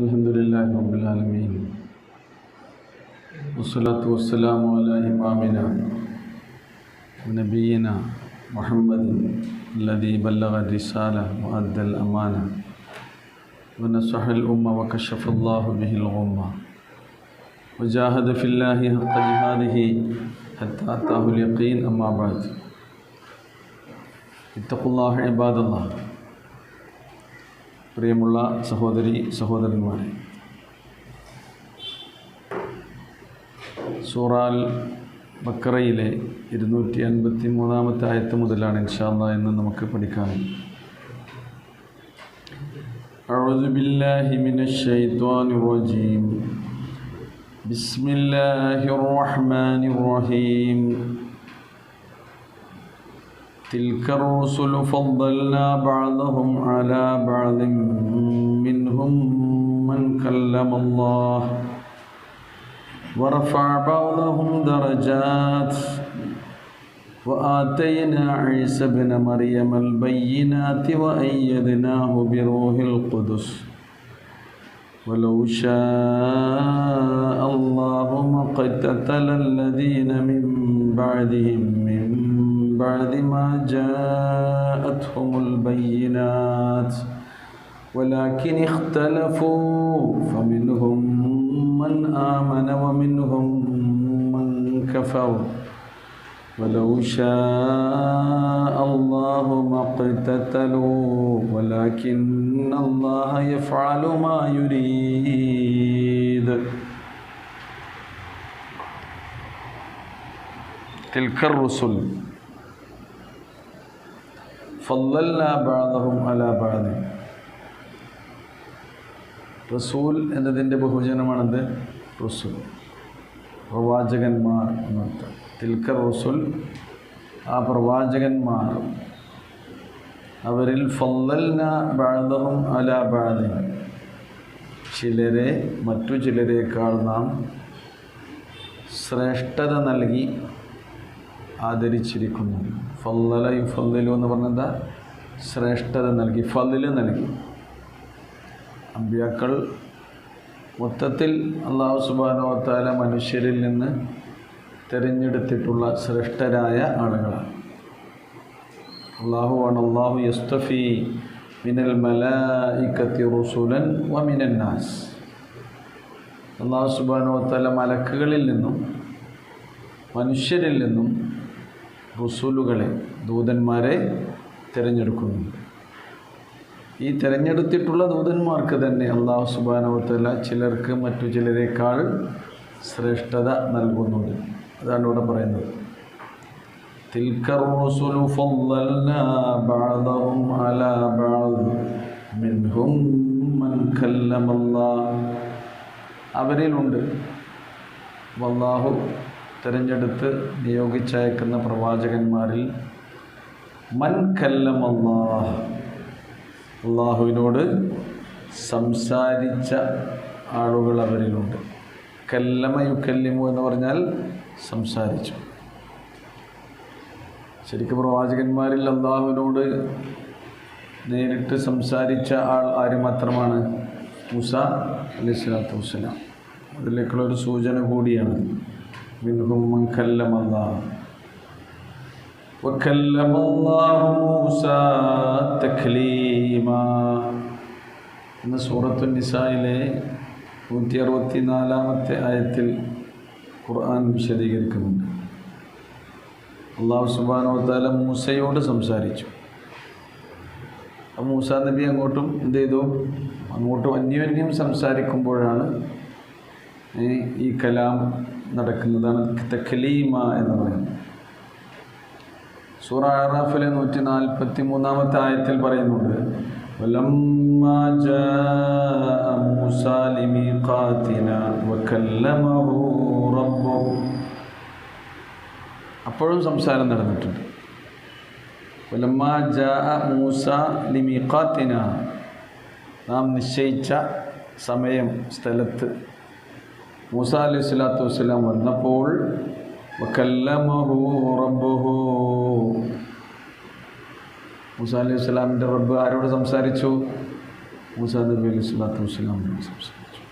അൽഹംദുലില്ലാഹി റബ്ബിൽ ആലമീൻ വസ്സലാത്തു വസ്സലാമു അലാ ഇമാമിനാ നബിയിനാ മുഹമ്മദിൻ അല്ലദീ ബല്ലഗ റിസാല വഅദ്ദൽ അമാന വനസഹൽ ഉമ്മ വകശഫല്ലാഹു ബിഹിൽ ഗുമ്മ വജാഹദ ഫില്ലാഹി ഹഖ്ക ജിഹാദിഹി ഹത്താ അതാഹുൽ യഖീൻ അമ്മാ ബഅദ് ഇത്തഖുല്ലാഹ ഇബാദല്ലാഹ്. പ്രിയമുള്ള സഹോദരി സഹോദരന്മാരെ, സൂറത്തുൽ ബഖറയിലെ 253 ആയത്ത് മുതലാണ് ഇൻഷാ അല്ലാഹ് ഇന്ന് നമുക്ക് പഠിക്കാൻ. അഊദു ബില്ലാഹി മിനശ് ശൈത്വാനിർ റജീം. ബിസ്മില്ലാഹിർ റഹ്മാനിർ റഹീം. تلك الرسل فضلنا بعضهم على بعض منهم من كلم الله ورفع بعضهم درجات وآتينا عيسى ابن مريم البينات وأيدناه بروح القدس ولو شاء الله ما اقتتل الذين من بعدهم من بعد ما جاءتهم البينات ولكن اختلفوا فمنهم من آمن ومنهم من كفر ولو شاء الله ما اقتتلوا ولكن الله يفعل ما يريد. تلك الرسل ഫല്ലൽനാ ബഅദഹും അലാ ബഅദ്. റസൂൽ എന്നതിൻ്റെ ബഹുവചനമാണത് റസൂൽ, പ്രവാചകന്മാർ എന്നർത്ഥം. തിൽക്കർ റസൂൽ, ആ പ്രവാചകന്മാർ, അവരിൽ ഫല്ലൽനാ ബഅദഹും അലാ ബഅദ്, ചിലരെ മറ്റു ചിലരേക്കാൾ നാം ശ്രേഷ്ഠത നൽകി ആദരിച്ചിരിക്കുന്നു. ഫല്ലല യുഫല്ലിലു എന്ന് പറഞ്ഞത് ശ്രേഷ്ഠത നൽകി, ഫളില് നൽകി. അമ്പിയാക്കൾ മൊത്തത്തിൽ അല്ലാഹു സുബ്ഹാനഹു വ തആല മനുഷ്യരിൽ നിന്ന് തിരഞ്ഞെടുത്തിട്ടുള്ള ശ്രേഷ്ഠരായ ആളുകളാണ്. അല്ലാഹു യസ്തഫി മിനൽ മലായികത്തി റുസുലൻ വ മിനൻ നാസ്. അല്ലാഹു സുബ്ഹാനഹു വ തആല മലക്കുകളിൽ നിന്നും മനുഷ്യരിൽ നിന്നും റസൂലുകളെ, ദൂതന്മാരെ തിരഞ്ഞെടുക്കുന്നു. ഈ തിരഞ്ഞെടുത്തിട്ടുള്ള ദൂതന്മാർക്ക് തന്നെ അല്ലാഹു സുബ്ഹാനഹു വ തആല ചിലർക്ക് മറ്റു ചിലരേക്കാൾ ശ്രേഷ്ഠത നൽകുന്നുണ്ട്. അതാണ് ഇവിടെ പറയുന്നത്. തിൽക്കർ റസൂലു ഫളൽനാ ബഅദഹും അലാ ബഅദ് മിൻഹും മൻ കല്ലമല്ലാഹ്. അവരിലുണ്ട് അല്ലാഹു തിരഞ്ഞെടുത്ത് നിയോഗിച്ചയക്കുന്ന പ്രവാചകന്മാരിൽ മൻ കല്ലമല്ലാഹ്, അല്ലാഹുവിനോട് സംസാരിച്ച ആളുകൾ അവരിലുണ്ട്. കല്ലമ യുക്കല്ലിമു എന്ന് പറഞ്ഞാൽ സംസാരിച്ചു. ശരിക്കും പ്രവാചകന്മാരിൽ അല്ലാഹുവിനോട് നേരിട്ട് സംസാരിച്ച ആൾ ആര് മാത്രമാണ്? മൂസ അലൈഹിസ്സലാത്തു വസ്സലാം. അതിലേക്കുള്ളൊരു സൂചന കൂടിയാണ്. മിൻഹും മൻ കല്ലമല്ലാഹ് വകല്ലമല്ലാഹു മൂസാ തക്ലീമാ എന്ന സൂറത്തുൻ നിസായിലെ 164 ആയത്തിൽ ഖുർആൻ വിശദീകരിക്കുന്നുണ്ട്. അല്ലാഹു സുബ്ഹാനഹു വ തആല മൂസയോട് സംസാരിച്ചു. മൂസാ നബി അങ്ങോട്ടും എന്ത് ചെയ്തു? അങ്ങോട്ടും അന്യോന്യം സംസാരിക്കുമ്പോഴാണ് ഈ കലാം നടക്കുന്നതാണ് തക്ലീമ എന്ന് പറയുന്നത്. സൂറ അറാഫിലെ 143 ആയത്തിൽ പറയുന്നുണ്ട്, വലമ്മാ ജാഅ മൂസാ ലിമീഖാതിനാ വകല്ലമഹു റബ്ബുഹു. അപ്പോഴും സംസാരം നടന്നിട്ടുണ്ട്. വലമ്മാ ജാഅ മൂസാ ലിമീഖാതിനാ, നാം നിശ്ചയിച്ച സമയം സ്ഥലത്ത് മൂസാ അലൈഹിസ്സലാത്തു വസ്സലാം വന്നപ്പോൾ വകല്ലമഹു റബ്ബുഹു, മൂസാ അലൈഹി സ്വലാമിൻ്റെ റബ്ബ് ആരോട് സംസാരിച്ചു? മൂസാ നബി അലൈഹി സ്വലാത്തു വസ്സലാമിനോട് സംസാരിച്ചു.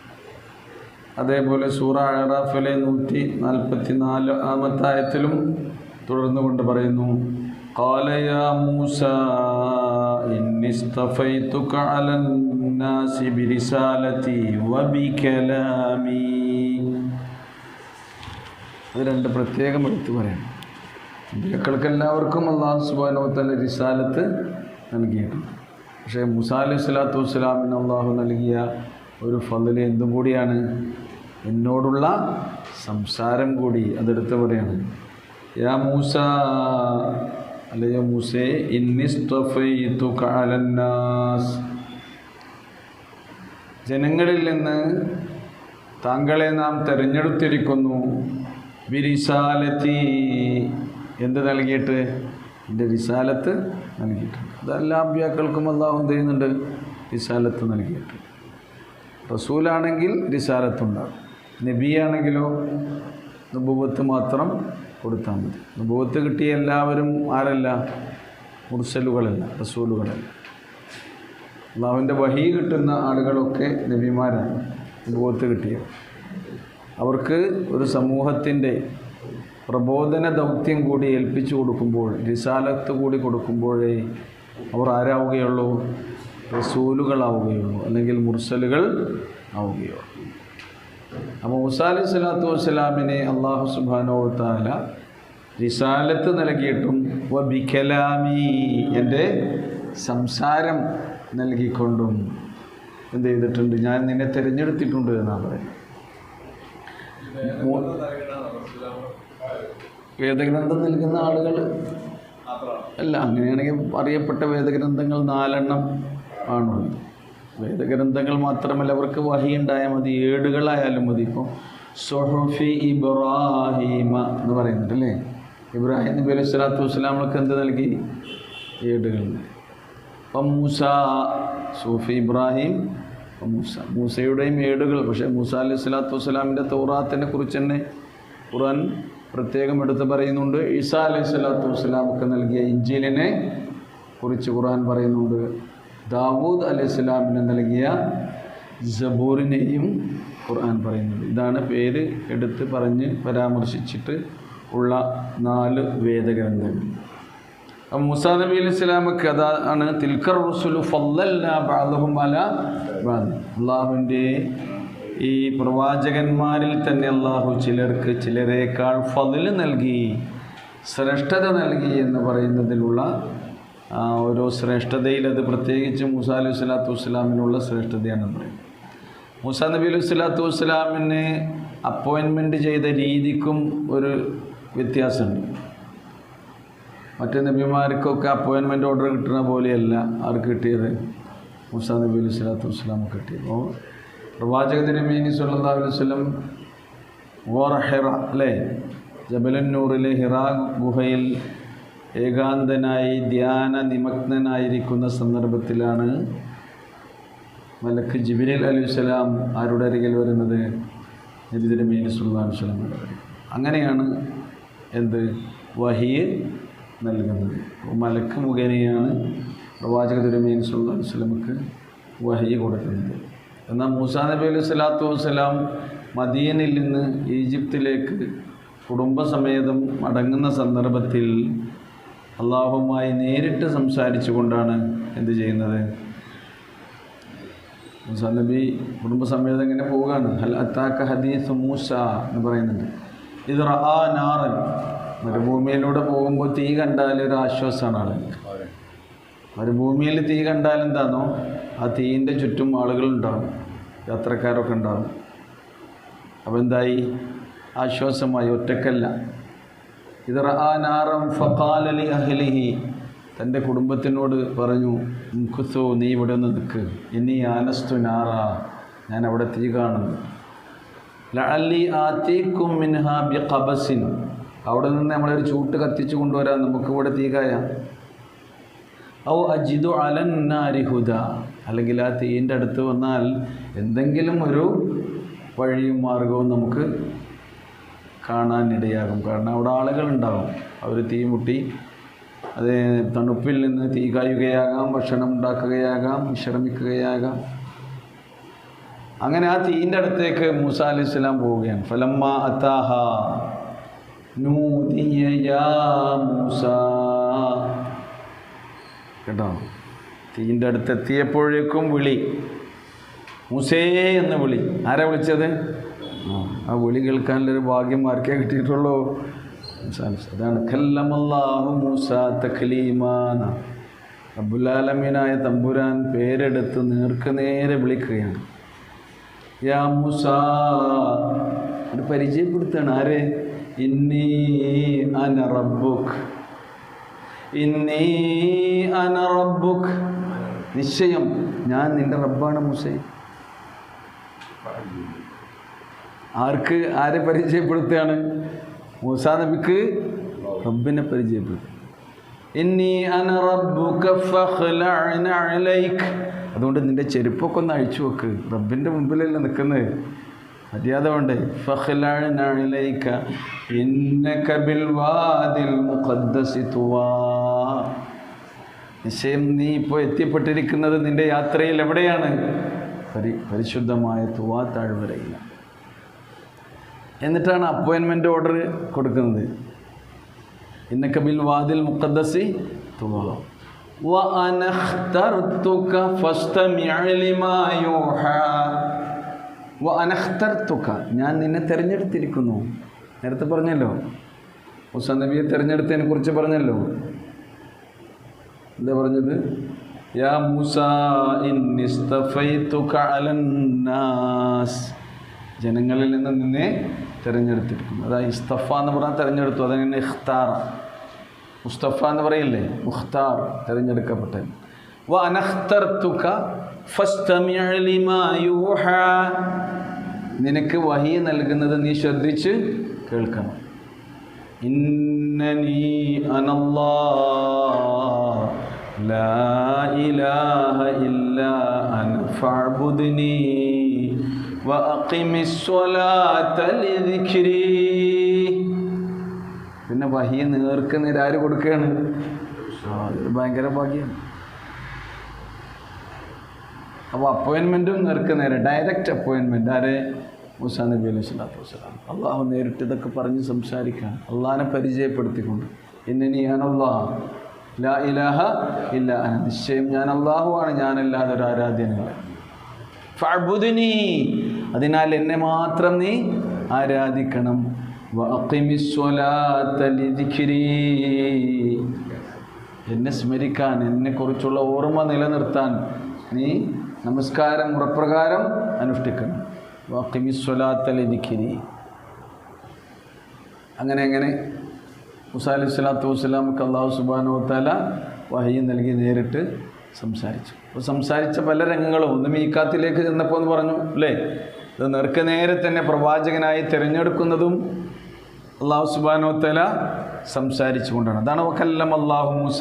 അതേപോലെ സൂറ അഅറാഫിലെ 144 ആയത്തിലും തുടർന്നു കൊണ്ട് പറയുന്നു, ഖാല യാ മൂസാ ഇന്നി ഇസ്തഫൈതുക അലന്നാസി ബിരിസാലതി വബികലാമി. അത് രണ്ട് പ്രത്യേകം എടുത്തു പറയണം. അമ്പിയാക്കൾക്ക് എല്ലാവർക്കും അല്ലാഹു സുബ്ഹാനഹു വ തആല റിസാലത്ത് നൽകിയിട്ടുണ്ട്. പക്ഷേ മൂസാ അലൈഹി സ്വലാത്തു വസ്സലാമിന് അള്ളാഹു നൽകിയ ഒരു ഫضല് എന്തും കൂടിയാണ്, എന്നോടുള്ള സംസാരം കൂടി. അതെടുത്ത് പറയാണ്, യാ മൂസ, അല്ലയോ മൂസേ, ഇന്നി ഇസ്തഫൈതുക അലന്നാസ്, ജനങ്ങളിൽ നിന്ന് താങ്കളെ നാം തിരഞ്ഞെടുത്തിരിക്കുന്നു. ബിരിസാലത്തി, എന്ത് നൽകിയിട്ട്? എൻ്റെ റിസാലത്ത് നൽകിയിട്ടുണ്ട്. അതെല്ലാ അമ്പിയാക്കൾക്കും അല്ലാഹു എന്ത് ചെയ്യുന്നുണ്ട്? റിസാലത്ത് നൽകിയിട്ടുണ്ട്. റസൂലാണെങ്കിൽ റിസാലത്തുണ്ടാകും, നബിയാണെങ്കിലോ നുബുവത്ത് മാത്രം കൊടുത്താൽ മതി. നുബുവത്ത് കിട്ടിയ എല്ലാവരും ആരല്ല? മുർസലുകളല്ല, റസൂലുകളല്ല. അല്ലാഹുവിൻ്റെ വഹി കിട്ടുന്ന ആളുകളൊക്കെ നബിമാരാണ്, നുബുവത്ത് കിട്ടിയത്. അവർക്ക് ഒരു സമൂഹത്തിൻ്റെ പ്രബോധന ദൗത്യം കൂടി ഏൽപ്പിച്ചു കൊടുക്കുമ്പോൾ, റിസാലത്ത് കൂടി കൊടുക്കുമ്പോഴേ അവർ ആരാവുകയുള്ളൂ? റസൂലുകളാവുകയുള്ളൂ, അല്ലെങ്കിൽ മുർസലുകൾ ആവുകയുള്ളൂ. അപ്പോൾ മൂസാ അലൈഹി സ്വലാത്തു വസ്സലാമിനെ അല്ലാഹു സുബ്ഹാനഹു വ തആല റിസാലത്ത് നൽകിയിട്ടും വബികലാമി, എൻ്റെ സംസാരം നൽകിക്കൊണ്ടും എന്ത് ചെയ്തിട്ടുണ്ട്? ഞാൻ നിന്നെ തിരഞ്ഞെടുത്തിട്ടുണ്ട് എന്നാണ് പറയുന്നത്. വേദഗ്രന്ഥം നൽകുന്ന ആളുകൾ അല്ല, അങ്ങനെയാണെങ്കിൽ അറിയപ്പെട്ട വേദഗ്രന്ഥങ്ങൾ 4 ആണുള്ളത്. വേദഗ്രന്ഥങ്ങൾ മാത്രമല്ല, അവർക്ക് വഹി ഉണ്ടായാൽ മതി, ഏടുകളായാലും മതി. ഇപ്പോൾ സുഹുഫി ഇബ്രാഹിമ എന്ന് പറയുന്നുണ്ട് അല്ലേ? ഇബ്രാഹിം നബി അലൈഹി സ്വലാത്തു വസ്സലാമൾക്ക് എന്ത് നൽകി? ഏടുകൾ. അപ്പം മൂസ, സൂഫി ഇബ്രാഹിം, മൂസയുടെയും ഏടുകൾ. പക്ഷേ മൂസ അലൈഹി സ്വലാത്തു വസ്സലാമിൻ്റെ തൗറാത്തിനെ കുറിച്ച് തന്നെ ഖുർആൻ പ്രത്യേകം എടുത്ത് പറയുന്നുണ്ട്. ഈസാ അലൈഹി സ്വലാത്തു വസ്സലാമൊക്കെ നൽകിയ ഇഞ്ചീലിനെ കുറിച്ച് ഖുർആൻ പറയുന്നുണ്ട്. ദാവൂദ് അലൈഹി സ്വലാമിന് നൽകിയ സബൂറിനെയും ഖുർആൻ പറയുന്നുണ്ട്. ഇതാണ് പേര് എടുത്ത് പറഞ്ഞ് പരാമർശിച്ചിട്ട് ഉള്ള 4 വേദഗ്രന്ഥങ്ങൾ. അപ്പം മൂസാ നബി അലൈഹി സ്വലാമക്ക് അതാണ് തിൽക്കർ റസുലു ഫദ്ദൽനാ ബഅദഹും അലാ ബഅദ്. അള്ളാഹുവിൻ്റെ ഈ പ്രവാചകന്മാരിൽ തന്നെ അള്ളാഹു ചിലർക്ക് ചിലരേക്കാൾ ഫദ്ല് നൽകി, ശ്രേഷ്ഠത നൽകി എന്ന് പറയുന്നതിലുള്ള ഓരോ ശ്രേഷ്ഠതയിൽ അത് പ്രത്യേകിച്ച് മൂസാ അലൈഹി സ്വലാത്തു വസ്സലാമിനുള്ള ശ്രേഷ്ഠതയാണെന്ന് പറയും. മൂസാ നബി അലൈഹി സ്വലാത്തു വസ്സലാമിനെ അപ്പോയിൻമെൻറ്റ് ചെയ്ത രീതിക്കും ഒരു വ്യത്യാസമുണ്ട്. മറ്റു നബിമാർക്കൊക്കെ അപ്പോയിൻമെൻറ്റ് ഓർഡർ കിട്ടുന്ന പോലെയല്ല ആർക്ക് കിട്ടിയത്? മൂസാ നബി അലൈഹി സ്വലാത്തു വസ്സലാമക്ക് കിട്ടിയത്. അപ്പോൾ പ്രവാചക തിരുമേനി സ്വല്ലല്ലാഹു അലൈഹി വസല്ലം ഗോറ ഹിറ അല്ലേ, ജബലന്നൂറിലെ ഹിറ ഗുഹയിൽ ഏകാന്തനായി ധ്യാന നിമഗ്നനായിരിക്കുന്ന സന്ദർഭത്തിലാണ് മലക്ക് ജിബ്രീൽ അലൈഹിസ്സലാം ആരുടെ അരികിൽ വരുന്നത്? നബി തിരുമേനി സ്വല്ലല്ലാഹു അലൈഹി വസല്ലം. അങ്ങനെയാണ് എന്ത് വഹി നൽകുന്നത്. മലക്ക് മുഖേനയാണ് പ്രവാചക തിരുമേനി സ്വല്ലല്ലാഹു അലൈഹി വസല്ലമക്ക് വഹി കൊടുക്കുന്നത്. എന്നാൽ മൂസാ നബി അലൈഹി സ്വലാത്തു വസ്സലാം മദീനയിൽ നിന്ന് ഈജിപ്തിലേക്ക് കുടുംബസമേതം മടങ്ങുന്ന സന്ദർഭത്തിൽ അള്ളാഹുവുമായി നേരിട്ട് സംസാരിച്ചു കൊണ്ടാണ് എന്ത് ചെയ്യുന്നത്? മൂസാ നബി കുടുംബസമേതം ഇങ്ങനെ പോവുകയാണ്. ഹൽ അത്താക ഹദീസ് മൂസ എന്ന് പറയുന്നുണ്ട്. ഇത് റആ നാറൻ, മരുഭൂമിയിലൂടെ പോകുമ്പോൾ തീ കണ്ടാൽ ഒരു ആശ്വാസമാണ് ആളുകൾക്ക്. മരുഭൂമിയിൽ തീ കണ്ടാൽ എന്താണോ, ആ തീയിൻ്റെ ചുറ്റും ആളുകളുണ്ടാവും, യാത്രക്കാരൊക്കെ ഉണ്ടാവും. അപ്പോൾ എന്തായി? ആശ്വാസമായി, ഒറ്റക്കല്ല. ഇത് റആ നാറൻ ഫഖാല ലി അഹ്ലിഹി, തൻ്റെ കുടുംബത്തിനോട് പറഞ്ഞു, മുഖ്സു നീ ഇവിടെ ഒന്ന് നിൽക്ക്, ഇനി ആനസ്തു നാറ, ഞാൻ അവിടെ തീ കാണുന്നു. ലഅല്ലി ആതീകും മിൻഹാ ബിഖബസിൻ, അവിടെ നിന്ന് നമ്മളൊരു ചൂട്ട് കത്തിച്ചു കൊണ്ടുവരാൻ, നമുക്കിവിടെ തീ കായാം. ഔ അജിദു അലൻ നാരി ഹുദ, അല്ലെങ്കിൽ ആ തീയിൻ്റെ അടുത്ത് വന്നാൽ എന്തെങ്കിലും ഒരു വഴിയും മാർഗവും നമുക്ക് കാണാനിടയാകും. കാരണം അവിടെ ആളുകളുണ്ടാകും, അവർ തീ മുട്ടി അത് തണുപ്പിൽ നിന്ന് തീ കായുകയാകാം, ഭക്ഷണം ഉണ്ടാക്കുകയാകാം, വിശ്രമിക്കുകയാകാം. അങ്ങനെ ആ തീൻ്റെ അടുത്തേക്ക് മൂസ അലൈഹിസ്സലാം പോവുകയാണ്. ഫലമ്മ അതാഹ നൂദിയ യാ മൂസ. കേട്ടോ, തീൻ്റെ അടുത്തെത്തിയപ്പോഴേക്കും വിളി, മൂസേ എന്ന് വിളി. ആരാ വിളിച്ചത്? ആ വിളി കേൾക്കാനുള്ളൊരു ഭാഗ്യം ആർക്കേ കിട്ടിയിട്ടുള്ളൂ? അതാണ് കല്ലമല്ലാഹു മൂസ തക്ലീമാന. റബ്ബുൽ ആലമീനായ തമ്പുരാൻ പേരെടുത്ത് നേരെ വിളിക്കുകയാണ്. യാ മൂസ, അത് പരിചയപ്പെടുത്താണ്. ആരെ? ഇന്നി അന റബ്ബുക്, ഇന്നി അന റബ്ബുക്. നിശ്ചയം ഞാൻ നിന്റെ റബ്ബാണ് മൂസേ. ആർക്ക്? ആരെ പരിചയപ്പെടുത്തുകയാണ്? മൂസാ നബിക്ക് റബ്ബിനെ പരിചയപ്പെടുത്തും. ഇന്നി അന റബ്ബുക ഫഖ്ലഅന അലൈക്. അതുകൊണ്ട് നിന്റെ ചെരുപ്പൊക്കെ ഒന്ന് അഴിച്ചു വെക്ക്. റബ്ബിൻ്റെ മുമ്പിലല്ല നിൽക്കുന്നത്, മര്യാദ വേണ്ടേ? ഫഖ്ലഅന അലൈക ഇന്നക ബിൽ വാദിൽ മുഖദ്ദസി തുവാ. നിശ്ചയം നീ ഇപ്പോൾ എത്തിപ്പെട്ടിരിക്കുന്നത് നിന്റെ യാത്രയിൽ എവിടെയാണ്? പരിശുദ്ധമായ തുവാ താഴ്വരയിലാണ്. എന്നിട്ടാണ് അപ്പോയിൻമെൻ്റ് ഓർഡർ കൊടുക്കുന്നത്. ഇന്നക ബിൽ വാദിൽ മുഖദ്ദസി തുവാ വഅന ഖ്തർതുക ഫസ്തമിഅ ലിമാ യൂഹാ. വഅന ഖ്തർതുക, ഞാൻ നിന്നെ തിരഞ്ഞെടുത്തിരിക്കുന്നു. നേരത്തെ പറഞ്ഞല്ലോ, മൂസാ നബിയെ തിരഞ്ഞെടുത്തതിനെ കുറിച്ച് പറഞ്ഞല്ലോ. എന്താ പറഞ്ഞത്? യാ മൂസാ ഇന്നി ഇസ്തഫൈതുക അലന്നാസ്. ജനങ്ങളിൽ നിന്ന് നിന്നെ തിരഞ്ഞെടുത്തിരിക്കുന്നു. അതായത് ഇസ്തഫ എന്ന് പറഞ്ഞാൽ തിരഞ്ഞെടുത്തു. അതങ്ങനെ ഇഖ്താർ. മുസ്തഫ എന്ന് പറയില്ലേ, മുഖ്താർ, തിരഞ്ഞെടുക്കപ്പെട്ടത്. വഅന ഖ്തർതുക ഫസ്തമിഅ ലിമാ യൂഹാ. നിനക്ക് വഹി നൽകുന്നത് നീ ശ്രദ്ധിച്ച് കേൾക്കണം. ഇന്നനി അനല്ലാഹ് ലാ ഇലാഹ ഇല്ലാ അന ഫഅ്ബുദ്നി വഅഖിമിസ്സലാത ലിദിക്രി. പിന്നെ വഹിയ നേർക്കുനേരെ ആര് കൊടുക്കുകയാണ്? അതൊരു ഭയങ്കര ഭാഗ്യമാണ്. അപ്പോൾ അപ്പോയിൻമെൻറ്റും നേർക്കുനേരെ, ഡയറക്റ്റ് അപ്പോയിൻമെൻറ്റ്. ആരെ? മൂസാ നബി അലൈഹി സ്വലാത്തു വസ്സലാം. അള്ളാഹു നേരിട്ട് ഇതൊക്കെ പറഞ്ഞ് സംസാരിക്കാൻ, അള്ളാഹിനെ പരിചയപ്പെടുത്തിക്കൊണ്ട്. ഇന്നനി അനല്ലാഹ് ലാ ഇലാഹ ഇല്ല അന. നിശ്ചയം ഞാൻ അള്ളാഹു ആണ്, ഞാനല്ലാതെ ഒരു ആരാധ്യനില്ല. ഫഅ്ബുദ്നി, അതിനാൽ എന്നെ മാത്രം നീ ആരാധിക്കണം. വഅഖിമിസ്സലാത ലിദിക്രി, എന്നെ സ്മരിക്കാൻ, എന്നെക്കുറിച്ചുള്ള ഓർമ്മ നിലനിർത്താൻ നീ നമസ്കാരം മുറപ്രകാരം അനുഷ്ഠിക്കണം. വഅഖിമിസ്സലാത ലിദിക്രി. അങ്ങനെ മൂസാ അലൈഹി സ്വലാത്തു വസ്സലാമക്ക് അല്ലാഹു സുബ്ഹാനഹു വ തആല വഹി നൽകി നേരിട്ട് സംസാരിച്ചു. അപ്പോൾ സംസാരിച്ച പല രംഗങ്ങളും, ഒന്ന് മീഖാത്തിലേക്ക് ചെന്നപ്പോൾ എന്ന് പറഞ്ഞു അല്ലേ, ഇത് നേരെ തന്നെ പ്രവാചകനായി തിരഞ്ഞെടുക്കുന്നതും അല്ലാഹു സുബ്ഹാനഹു വ തആല സംസാരിച്ചു കൊണ്ടാണ്. അതാണ് വകല്ലമ അല്ലാഹു മൂസ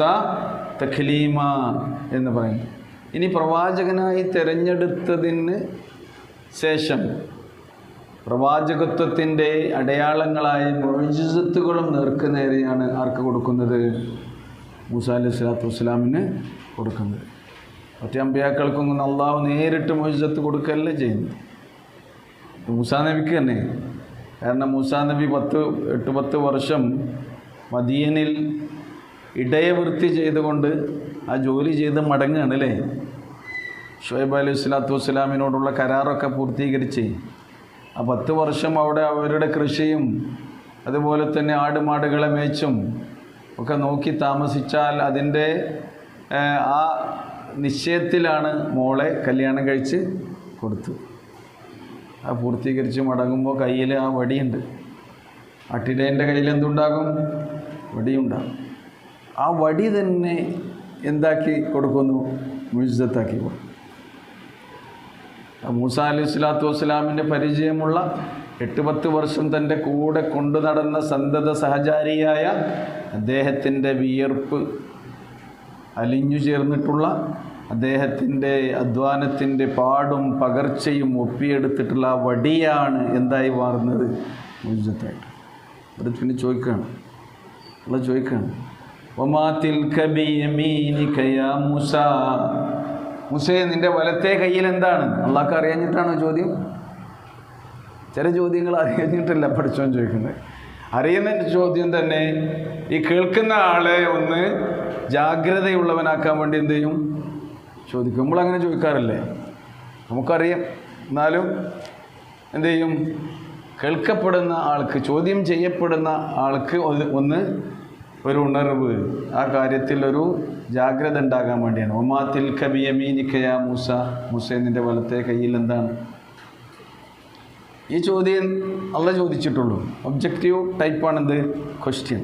തക്ലീമ എന്ന് പറയുന്നത്. ഇനി പ്രവാചകനായി തിരഞ്ഞെടുത്തതിന് ശേഷം പ്രവാചകത്വത്തിൻ്റെ അടയാളങ്ങളായ മുഅ്ജിസത്തുകളും നേരെയാണ് ആർക്ക് കൊടുക്കുന്നത്? മൂസാ അലൈഹി സ്വലാത്തു വസ്സലാമിന് കൊടുക്കുന്നത്. മറ്റേ അമ്പിയാക്കൾക്കൊന്നും അള്ളാഹു നേരിട്ട് മുഅ്ജിസത്ത് കൊടുക്കുകയല്ല ചെയ്യുന്നത്. മൂസാ നബിക്ക് തന്നെ. കാരണം മൂസാ നബി 8-10 വർഷം മദീനിൽ ഇടയവൃത്തി ചെയ്തുകൊണ്ട് ആ ജോലി ചെയ്ത് മടങ്ങുകയാണ് അല്ലേ. ഷുഐബ് അലൈഹി സ്വലാത്തു വസ്സലാമിനോടുള്ള കരാറൊക്കെ പൂർത്തീകരിച്ച് ആ 10 വർഷം അവിടെ അവരുടെ കൃഷിയും അതുപോലെ തന്നെ ആടുമാടുകളെ മേച്ചും ഒക്കെ നോക്കി താമസിച്ചാൽ അതിൻ്റെ ആ നിശ്ചയത്തിലാണ് മോളെ കല്യാണം കഴിച്ച് കൊടുത്തു. ആ പൂർത്തീകരിച്ച് മടങ്ങുമ്പോൾ കയ്യിൽ ആ വടിയുണ്ട്. അട്ടിടേൻ്റെ കയ്യിൽ എന്തുണ്ടാകും? വടിയുണ്ടാകും. ആ വടി തന്നെ എന്താക്കി കൊടുക്കുന്നു? മുഅ്ജിസത്താക്കി കൊടുക്കും. മൂസാ അലൈഹി സ്വലാത്തു വസ്സലാമിൻ്റെ പരിചയമുള്ള 8-10 വർഷം തൻ്റെ കൂടെ കൊണ്ടു നടന്ന സന്തത സഹചാരിയായ അദ്ദേഹത്തിൻ്റെ വിയർപ്പ് അലിഞ്ഞു ചേർന്നിട്ടുള്ള അദ്ദേഹത്തിൻ്റെ അധ്വാനത്തിൻ്റെ പാടും പകർച്ചയും ഒപ്പിയെടുത്തിട്ടുള്ള ആ വടിയാണ് എന്തായി മാറുന്നത്? മുഅ്ജിസത്തായിട്ട്. അത് പിന്നെ ചോദിക്കുകയാണ്, ചോദിക്കുകയാണ് വമാ തിൽക ബിയമീനിക യാ മൂസ. മൂസേ, നിന്റെ വലത്തെ കയ്യിൽ എന്താണ്? അള്ളാഹ്ക്ക് അറിയാഞ്ഞിട്ടാണോ ചോദ്യം? ചില ചോദ്യങ്ങൾ അറിയാഞ്ഞിട്ടല്ല പഠിച്ചോൻ ചോദിക്കുന്നത്. അറിയുന്ന ചോദ്യം തന്നെ ഈ കേൾക്കുന്ന ആളെ ഒന്ന് ജാഗ്രതയുള്ളവനാക്കാൻ വേണ്ടി എന്ത് ചെയ്യും? ചോദിക്കും. നമ്മളങ്ങനെ ചോദിക്കാറില്ലേ? നമുക്കറിയാം, എന്നാലും എന്ത് ചെയ്യും? കേൾക്കപ്പെടുന്ന ആൾക്ക്, ചോദ്യം ചെയ്യപ്പെടുന്ന ആൾക്ക് ഒന്ന് ഒരു ഉണർവ്, ആ കാര്യത്തിൽ ഒരു ജാഗ്രത ഉണ്ടാകാൻ വേണ്ടിയാണ്. വമാ തിൽക ബിയമീനിക യാ മൂസ. മൂസേ, നിന്റെ വലത്തെ കയ്യിൽ എന്താണ്? ഈ ചോദ്യം അള്ളാഹ് ചോദിച്ചിട്ടുള്ളൂ. ഒബ്ജക്റ്റീവ് ടൈപ്പാണെന്ത്? ക്വസ്റ്റ്യൻ.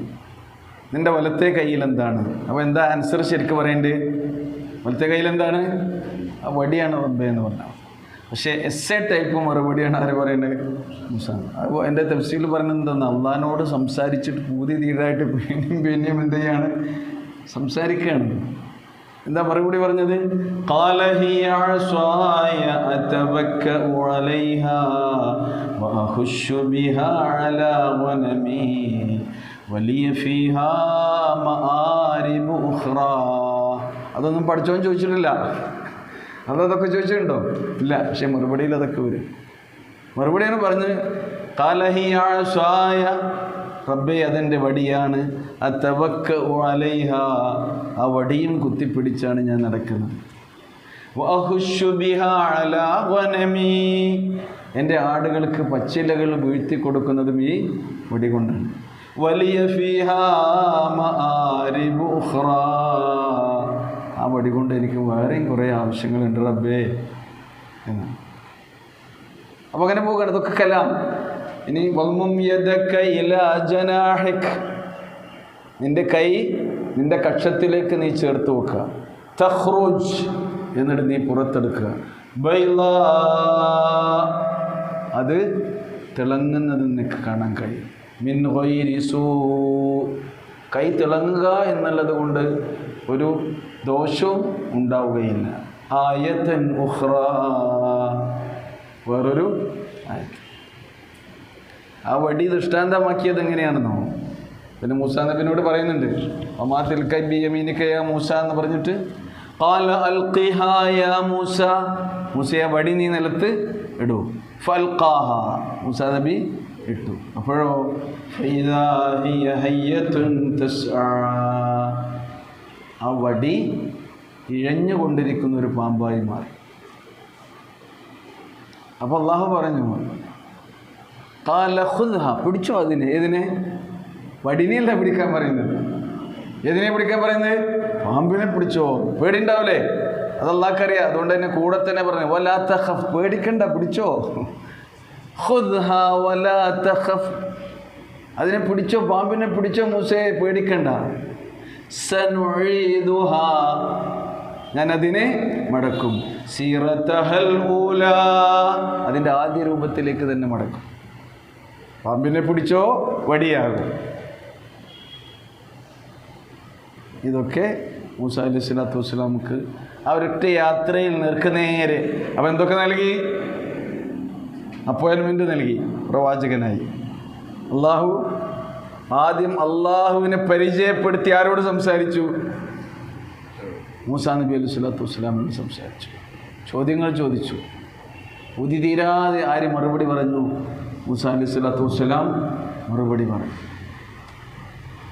നിന്റെ വലത്തെ കയ്യിൽ എന്താണ്? അപ്പോൾ എന്താ ആൻസർ ശരിക്കും പറയേണ്ടത്? വലത്തെ കയ്യിൽ എന്താണ്? ആ വടിയാണ് റബ്ബേ എന്ന് പറഞ്ഞാൽ. പക്ഷേ എസ്സേ ടൈപ്പ് മറുപടിയാണ് ആര് പറയുന്നത്? മൂസ. അപ്പോൾ എൻ്റെ തഫ്സീറിൽ പറയുന്നത് എന്തെന്ന്, അള്ളാഹിനോട് സംസാരിച്ചിട്ട് പൂതി തീരായിട്ട് പിന്നെയും എന്ത് ചെയ്യാണ്? സംസാരിക്കുകയാണ്. എന്താ മറുപടി പറഞ്ഞത്? ഖാല ഹിയ അസ്വായ അതവക്കഉ അലൈഹാ വഅഖുശു ബിഹാ അലാ ഗനമി വലിയ ഫീഹാ മആരിബു ഉഖ്റാ. അതൊന്നും പഠിച്ചവൻ ചോദിച്ചിട്ടില്ല. അതൊക്കെ ചോദിച്ചിട്ടുണ്ടോ? ഇല്ല. പക്ഷെ മറുപടിയിൽ അതൊക്കെ വരും. മറുപടിയാണ് പറഞ്ഞത് ഖാല ഹിയ അസ്വായ, റബ്ബേ അതെൻ്റെ വടിയാണ്, അതവക്കഉ അലൈഹാ, ആ വടിയും കുത്തിപ്പിടിച്ചാണ് ഞാൻ നടക്കുന്നത്. വഅഖുശു ബിഹാ അലാ ഗനമി, എൻ്റെ ആടുകൾക്ക് പച്ചിലകൾ വീഴ്ത്തി കൊടുക്കുന്നതും ഈ വടി കൊണ്ടാണ്. വലിയ ഫീഹാ മആരിബു ഉഖ്റാ, ആ വടി കൊണ്ട് എനിക്ക് വേറെയും കുറേ ആവശ്യങ്ങളുണ്ട് റബ്ബേ എന്നാണ്. അപ്പോൾ അങ്ങനെ പോവുകയാണ്. ഇതൊക്കെ കലാം. ഇനി വൽമും യദക ഇലാ ജനാഹിക്, നിന്റെ കൈ നിന്റെ കക്ഷത്തിലേക്ക് നീ ചേർത്ത് വെക്കുക. തഖ്റുജ്, എന്നിട്ട് നീ പുറത്തെടുക്കുക. ബൈളാ, അത് തിളങ്ങുന്നത് നിനക്ക് കാണാൻ കഴിയും. മിൻ ഗൈരി സൂ, കൈ തിളങ്ങുക എന്നുള്ളത് കൊണ്ട് ഒരു ദോഷവും ഉണ്ടാവുകയില്ല. ആയതൻ ഉഖ്റാ, വേറൊരു ആയത്ത്. ആ വടി ദൃഷ്ടാന്തമാക്കിയത് എങ്ങനെയാണെന്നോ പിന്നെ മൂസാ നബിനോട് പറയുന്നുണ്ട്. വമാ തിൽക ബിയമീനിക യാ മൂസ എന്ന് പറഞ്ഞിട്ട് ഖാല അൽഖിഹാ യാ മൂസ, മൂസയെ വടി നീ നിലത്ത് ഇടൂ. ഫൽഖാഹ, മൂസാ നബി ഇട്ടു. അപ്പോഴോ ഫൈദാ ഹിയ ഹയ്യത്തുൻ തസ്ആ, ആ വടി ഇഴഞ്ഞുകൊണ്ടിരിക്കുന്ന ഒരു പാമ്പായി മാറി. അപ്പോൾ അള്ളാഹു പറഞ്ഞു ഖാല ഖുദ്ഹ, പിടിച്ചോ അതിനെ. ഏതിനെ? വടിനെയല്ല പിടിക്കാൻ പറയുന്നത്. ഏതിനെ പിടിക്കാൻ പറയുന്നത്? പാമ്പിനെ പിടിച്ചോ. പേടി ഉണ്ടാവില്ലേ? അത് അള്ളാഹ്ക്കറിയാം. അതുകൊണ്ട് തന്നെ കൂടെ തന്നെ പറഞ്ഞു വലാ തഖഫ്, പേടിക്കണ്ട, പിടിച്ചോ. ഖുദ്ഹ വലാ തഖഫ്, അതിനെ പിടിച്ചോ, പാമ്പിനെ പിടിച്ചോ മൂസേ, പേടിക്കണ്ട. സനുഈദുഹ, ഞാൻ അതിനെ മടക്കും. സീറതഹൽ ഊലാ, അതിൻ്റെ ആദ്യ രൂപത്തിലേക്ക് തന്നെ മടക്കും. പാമ്പിനെ പിടിച്ചോ, വടിയാകും. ഇതൊക്കെ മൂസ അലൈഹി സ്വലാത്തു വസ്സലാമുക്ക് ആ ഒരൊറ്റ യാത്രയിൽ നേരെ അപ്പം എന്തൊക്കെ നൽകി? അപ്പോയിൻമെൻ്റ് നൽകി, പ്രവാചകനായി. അള്ളാഹു ആദ്യം അള്ളാഹുവിനെ പരിചയപ്പെടുത്തി ആരോട് സംസാരിച്ചു? മൂസാ നബി അലൈഹി സ്വലാത്തു വസ്സലാമിനോട് സംസാരിച്ചു. ചോദ്യങ്ങൾ ചോദിച്ചു. ഉതി തീരാതെ ആര് മറുപടി പറഞ്ഞു? മൂസാ അലൈഹി സ്വലാത്തു വസ്സലാം മറുപടി പറഞ്ഞു.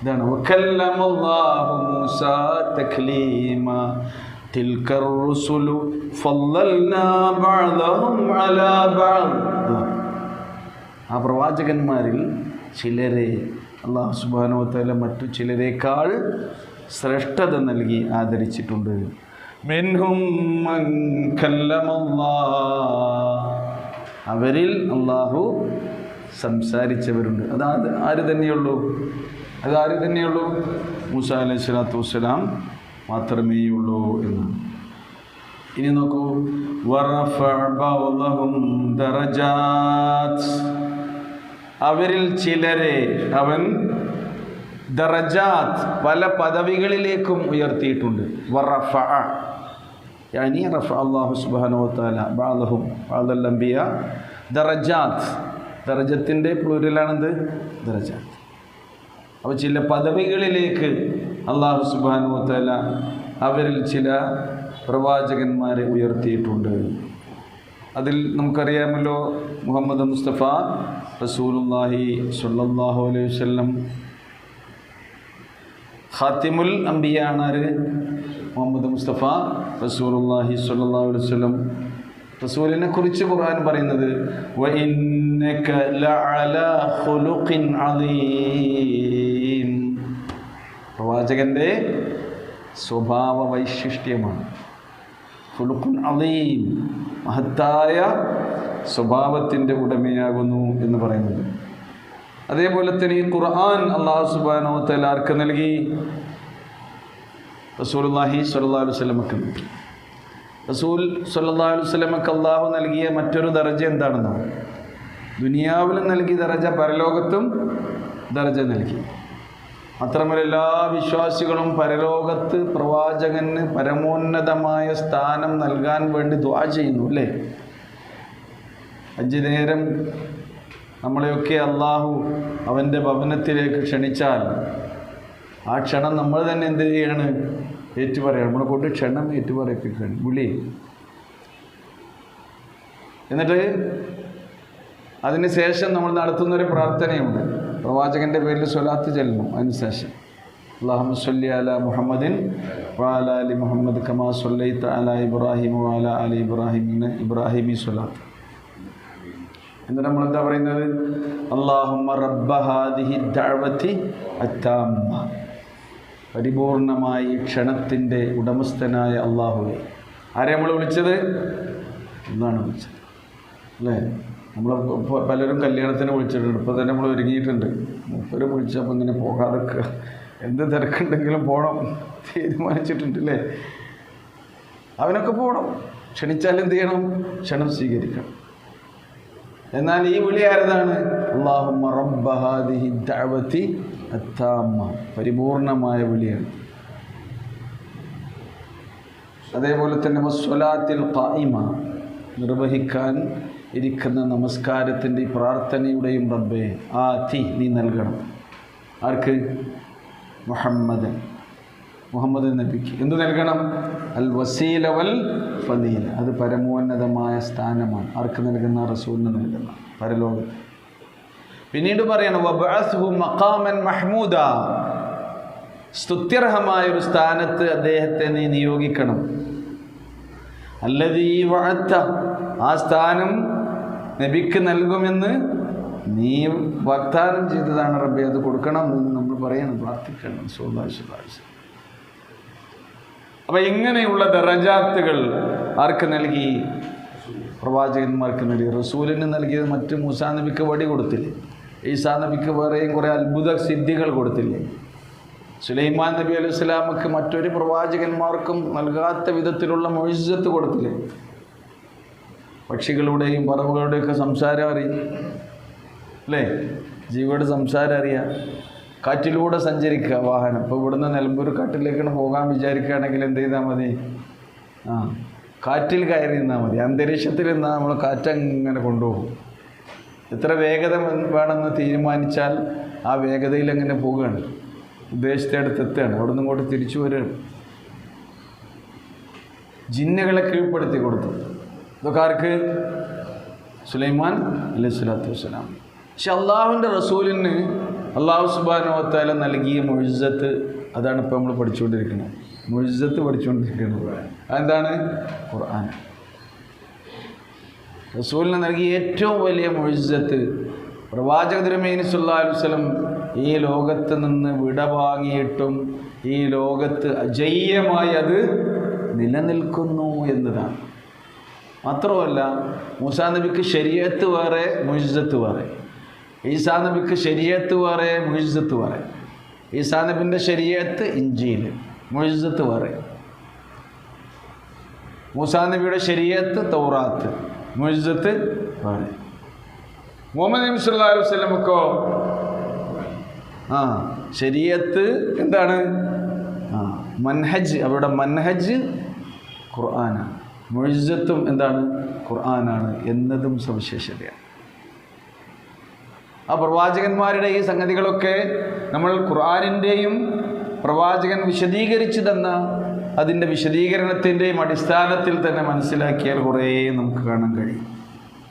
ഇതാണ് വകല്ലമല്ലാഹു മൂസാ തക്ലീമാ തിൽക്കർ റുസുലു ഫളൽനാ ബഅദഹും അലാ ബഅദ്. ആ പ്രവാചകന്മാരിൽ ചിലരെ അല്ലാഹു സുബ്ഹാനഹു വ തആല മറ്റു ചിലരേക്കാൾ ശ്രേഷ്ഠത നൽകി ആദരിച്ചിട്ടുണ്ട്. മിൻഹും മൻ കല്ലമല്ലാഹ്, അവരിൽ അള്ളാഹു സംസാരിച്ചവരുണ്ട്. അത് ആര് തന്നെയുള്ളൂ? അതാര് തന്നെയുള്ളൂ? മൂസാ അലൈഹി സ്വലാത്തു വസ്സലാം മാത്രമേയുള്ളൂ എന്ന്. ഇനി നോക്കൂ, വറഫഅ ബഅദഹും ദറജാത്ത്, അവരിൽ ചിലരെ അവൻ ദറജാത്ത് പല പദവികളിലേക്കും ഉയർത്തിയിട്ടുണ്ട്. വറഫഅ യാനി റഫഅ അല്ലാഹു സുബ്ഹാനഹു വ തആല ബഅദഹും ബഅദൽ അംബിയ ദറജാത്ത്. ദറജത്തിൻ്റെ പ്ലൂരലാണെന്ത്? ദറജാത്ത്. അപ്പോൾ ചില പദവികളിലേക്ക് അല്ലാഹു സുബ്ഹാനഹു വ തആല അവരിൽ ചില പ്രവാചകന്മാരെ ഉയർത്തിയിട്ടുണ്ട്. അതിൽ നമുക്കറിയാമല്ലോ, മുഹമ്മദ് മുസ്തഫ റസൂലുള്ളാഹി സ്വല്ലല്ലാഹു അലൈഹി വസല്ലം ഖാത്തിമുൽ അംബിയ ആണ്. മുഹമ്മദ് മുസ്തഫ റസൂലുള്ളാഹി സ്വല്ലല്ലാഹു അലൈഹി വസല്ലം റസൂലിനെ കുറിച്ച് ഖുർആൻ പറയുന്നത് വഇന്നക ലഅലാ ഖുലുഖിൻ അദീം, പ്രവാചകന്റെ സ്വഭാവ വൈശിഷ്ട്യമാണ്. ഖുലുഖുൻ അദീം, മഹത്തായ സ്വഭാവത്തിൻ്റെ ഉടമയാകുന്നു എന്ന് പറയുന്നത്. അതേപോലെ തന്നെ ഈ ഖുർആൻ അല്ലാഹു സുബ്ഹാനഹു വ തആല ആർക്ക് നൽകി? റസൂലുള്ളാഹി സ്വല്ലല്ലാഹു അലൈഹി വസല്ലമക്ക് നൽകി. റസൂൽ സ്വല്ലല്ലാഹു അലൈഹി വസല്ലമക്ക് അല്ലാഹു നൽകിയ മറ്റൊരു ദർജ എന്താണെന്നോ? ദുനിയാവിലും നൽകിയ ദർജ, പരലോകത്തും ദർജ നൽകി. മാത്രമല്ല എല്ലാ വിശ്വാസികളും പരലോകത്ത് പ്രവാചകന് പരമോന്നതമായ സ്ഥാനം നൽകാൻ വേണ്ടി ദുആ ചെയ്യുന്നു, അല്ലേ? 5 നേരം നമ്മളെയൊക്കെ അല്ലാഹു അവൻ്റെ ഭവനത്തിലേക്ക് ക്ഷണിച്ചാൽ ആ ക്ഷണം നമ്മൾ തന്നെ എന്ത് ചെയ്യാണ്? ഏറ്റുപറയാണ്. നമ്മളെ കൊണ്ട് ക്ഷണം ഏറ്റുപറയിപ്പിക്കുകയാണ്, വിളി. എന്നിട്ട് അതിന് ശേഷം നമ്മൾ നടത്തുന്നൊരു പ്രാർത്ഥനയുണ്ട്. പ്രവാചകൻ്റെ പേരിൽ സ്വലാത്ത് ചെല്ലണം. അതിനുശേഷം അല്ലാഹുമ്മ സ്വല്ലി അലാ മുഹമ്മദിൻ വഅലാ ആലി മുഹമ്മദ് കമാ സ്വല്ലൈത അലാ ഇബ്രാഹിം വഅലാ ആലി ഇബ്രാഹിം, ഇബ്രാഹിമി സ്വലാത്ത്. എന്നിട്ട് നമ്മളെന്താ പറയുന്നത്? അല്ലാഹുമ്മ റബ്ബ ഹാദിഹി ദഅവതി അത്താമ്മ, പരിപൂർണമായി ക്ഷണത്തിൻ്റെ ഉടമസ്ഥനായ അല്ലാഹുവേ. ആരെ നമ്മൾ വിളിച്ചത്? എന്നാണ് വിളിച്ചത്, അല്ലേ? നമ്മൾ പലരും കല്യാണത്തിന് വിളിച്ചിട്ടുണ്ട്. ഇപ്പോൾ തന്നെ നമ്മൾ ഒരുങ്ങിയിട്ടുണ്ട്. മൂപ്പര് വിളിച്ചപ്പോൾ ഇങ്ങനെ പോകാതെ എന്ത് തിരക്കുണ്ടെങ്കിലും പോകണം തീരുമാനിച്ചിട്ടുണ്ട്, അല്ലേ? അവനൊക്കെ പോകണം. ക്ഷണിച്ചാൽ എന്ത് ചെയ്യണം? ക്ഷണം സ്വീകരിക്കണം. എന്നാൽ ഈ വിളി ആരതാണ്? അല്ലാഹുമ്മ റബ്ബ ഹാദിഹി ദഅവതി അത്താമ്മ, പരിപൂർണമായ വിളിയാണ്. അതേപോലെ തന്നെ വസ്സലാത്തിൽ ഖായിമ, നിർവഹിക്കാൻ ഇരിക്കുന്ന നമസ്കാരത്തിൻ്റെ ഈ പ്രാർത്ഥനയുടെയും റബ്ബേ ആതി, നീ നൽകണം. ആർക്ക്? മുഹമ്മദ് നബിക്ക് എന്ത് നൽകണം? അൽ വസീല വൽ ഫദീല, അത് പരമോന്നതമായ സ്ഥാനമാണ്. ആർക്ക് നൽകുന്ന? റസൂലിന് നൽകുന്ന, പരലോകത്ത്. പിന്നീട് പറയണം വബഅസ്ഹു മഖാമൻ മഹ്മൂദ, സ്തുത്യർഹമായ ഒരു സ്ഥാനത്ത് അദ്ദേഹത്തെ നീ നിയോഗിക്കണം. അല്ലദീ വഅത്ത, ആ സ്ഥാനം നബിക്ക് നൽകുമെന്ന് നീ വാഗ്ദാനം ചെയ്തതാണ് റബ്ബേ, അത് കൊടുക്കണം എന്ന് നമ്മൾ പറയണം, പ്രാർത്ഥിക്കണം. സ്വല്ലല്ലാഹു അലൈഹി വസല്ലം. അപ്പോൾ ഇങ്ങനെയുള്ള ദറജാത്തുകൾ ആർക്ക് നൽകി? പ്രവാചകന്മാർക്ക് നൽകി. റസൂലിന് നൽകിയത് മറ്റ് മൂസാ നബിക്ക് വടി കൊടുത്തില്ലേ? ഈസാ നബിക്ക് വേറെയും കുറേ അത്ഭുത സിദ്ധികൾ കൊടുത്തില്ലേ? സുലൈമാൻ നബി അലൈഹി സ്വലാമക്ക് മറ്റൊരു പ്രവാചകന്മാർക്കും നൽകാത്ത വിധത്തിലുള്ള മുഅ്ജിസത്ത് കൊടുത്തില്ലേ? പക്ഷികളുടെയും പറവുകളുടെയൊക്കെ സംസാരം അറിയാം, അല്ലേ? ജീവിയുടെ സംസാരം അറിയാം. കാറ്റിലൂടെ സഞ്ചരിക്കുക വാഹനം. ഇപ്പോൾ ഇവിടുന്ന് നിലമ്പൂർ കാട്ടിലേക്കാണ് പോകാൻ വിചാരിക്കുകയാണെങ്കിൽ എന്ത് ചെയ്താൽ മതി? കാറ്റിൽ കയറി നിന്നാൽ മതി. അന്തരീക്ഷത്തിൽ നിന്നാൽ നമ്മൾ കാറ്റങ്ങനെ കൊണ്ടുപോകും. എത്ര വേഗത വേണമെന്ന് തീരുമാനിച്ചാൽ ആ വേഗതയിൽ അങ്ങനെ പോവുകയാണ്, ഉദ്ദേശത്തെ അടുത്തെത്തുകയാണ്, അവിടെ നിന്ന് ഇങ്ങോട്ട് തിരിച്ചു വരികയാണ്. ജിന്നുകളെ കീഴ്പ്പെടുത്തി കൊടുത്തു. ഇതൊക്കെ ആർക്ക്? സുലൈമാൻ അലൈഹി സ്വലാത്തു വസ്സലാം. പക്ഷെ അള്ളാഹുവിൻ്റെ റസൂലിന് അല്ലാഹു സുബ്ഹാനഹു വ തആല നൽകിയ മുഅ്ജിസത്ത്, അതാണ് ഇപ്പോൾ നമ്മൾ പഠിച്ചുകൊണ്ടിരിക്കുന്നത്. മുഅ്ജിസത്ത് പഠിച്ചുകൊണ്ടിരിക്കുന്നത് അതെന്താണ്? ഖുർആൻ. റസൂലിന് നൽകിയ ഏറ്റവും വലിയ മുഅ്ജിസത്ത്, പ്രവാചക തിരുമേനി സ്വല്ലല്ലാഹു അലൈഹി വസല്ലം ഈ ലോകത്ത് നിന്ന് വിട വാങ്ങിയിട്ടും ഈ ലോകത്ത് അജയ്യമായി അത് നിലനിൽക്കുന്നു എന്നതാണ്. മാത്രമല്ല, മൂസാ നബിക്ക് ശരീഅത്ത് വേറെ, മുഅ്ജിസത്ത് വേറെ. ഈസാ നബിക്ക് ശരീഅത്ത് വേറെ, മുഅ്ജിസത്ത് വേറെ. ഈസാ നബിൻ്റെ ശരീഅത്ത് ഇഞ്ചീൽ, മുഅ്ജിസത്ത് വേറെ. മൂസാ നബിയുടെ ശരീഅത്ത് തൗറാത്ത്, മുഅ്ജിസത്ത് വേറെ. മുഹമ്മദ് നബി സല്ലല്ലാഹു അലൈഹി വസല്ലമക്കോ ശരീഅത്ത് എന്താണ്? മൻഹജ്, അവരുടെ മൻഹജ് ഖുർആനാണ്. മുഅ്ജിസത്തും എന്താണ്? ഖുർആനാണ് എന്നതും സവിശേഷതയാണ്. ആ പ്രവാചകന്മാരുടെ ഈ സംഗതികളൊക്കെ നമ്മൾ ഖുർആനിൻ്റെയും പ്രവാചകൻ വിശദീകരിച്ചു തന്ന അതിൻ്റെ വിശദീകരണത്തിൻ്റെയും അടിസ്ഥാനത്തിൽ തന്നെ മനസ്സിലാക്കിയാൽ കുറേ നമുക്ക് കാണാൻ കഴിയും.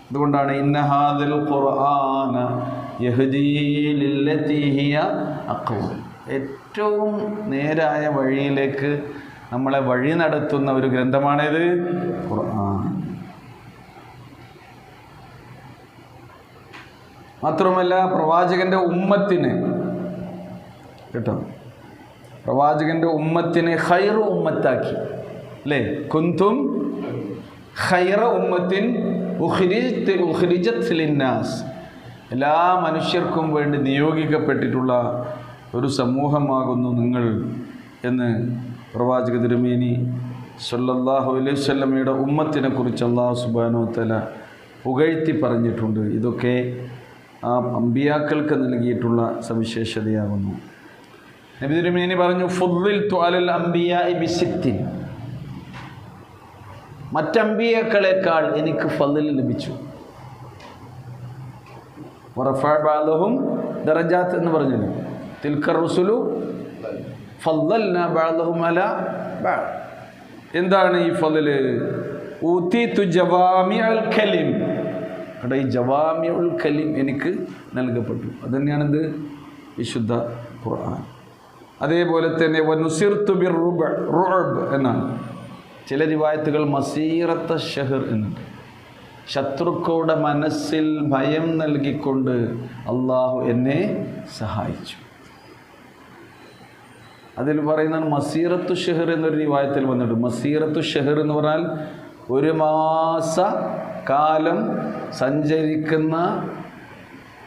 അതുകൊണ്ടാണ് ഇന്ന ഹാദിൽ ഖുർആന യഹ്ദീ ലില്ലതീ ഹിയ അഖ്വം, ഏറ്റവും നേരായ വഴിയിലേക്ക് നമ്മളെ വഴി നടത്തുന്ന ഒരു ഗ്രന്ഥമാണേത്? ഖുർആൻ. മാത്രമല്ല പ്രവാചകൻ്റെ ഉമ്മത്തിന് കേട്ടോ, പ്രവാചകൻ്റെ ഉമ്മത്തിനെ ഖൈറ ഉമ്മത്താക്കി അല്ലേ? കുന്തും ഖൈറ ഉമ്മത്തിൻ ഉഖ്രിജത് ലിന്നാസ്, എല്ലാ മനുഷ്യർക്കും വേണ്ടി നിയോഗിക്കപ്പെട്ടിട്ടുള്ള ഒരു സമൂഹമാകുന്നു നിങ്ങൾ എന്ന് പ്രവാചക തിരുമേനി സല്ലല്ലാഹു അലൈഹി വസല്ലമയുടെ ഉമ്മത്തിനെ കുറിച്ച് അല്ലാഹു സുബ്ഹാനഹു വ തആല പുകഴ്ത്തി പറഞ്ഞിട്ടുണ്ട്. ഇതൊക്കെ ആ അമ്പിയാക്കൾക്ക് നൽകിയിട്ടുള്ള സവിശേഷതയാകുന്നു. നബി തിരുമേനി പറഞ്ഞു, ഫുദ്ദിൽതു അലൽ അംബിയാഇ ബിസിത്തിൻ, മറ്റമ്പിയാക്കളെക്കാൾ എനിക്ക് ഫദ്ൽ ലഭിച്ചു. വറഫഅ ബഅദഹും ദറജാത്ത് എന്ന് പറഞ്ഞല്ലോ, തിൽക റുസുലു ഫദ്ദൽനാ ബഅദഹും അലാ ബഅദ്. എന്താണ് ഈ ഫദ്ൽ? ഊതീതു ജവാമിഉൽ കലിം, അവിടെ ഈ ജവാമിഉൽ കലിം എനിക്ക് നൽകപ്പെട്ടു. അതുതന്നെയാണെന്ത്? വിശുദ്ധ ഖുർആൻ. അതേപോലെ തന്നെ വനുസിർതു ബിർറുഅബ് എന്നാണ്. ചില റിവായത്തുകൾ മസീറത്ത ഷഹർ എന്നുണ്ട്. ശത്രുക്കളുടെ മനസ്സിൽ ഭയം നൽകിക്കൊണ്ട് അള്ളാഹു എന്നെ സഹായിച്ചു. അതിൽ പറയുന്നതാണ് മസീറത്തു ഷഹർ എന്നൊരു റിവായത്തിൽ വന്നിട്ട്. മസീറത്തു ഷഹർ എന്ന് പറഞ്ഞാൽ ഒരു മാസ കാലം സഞ്ചരിക്കുന്ന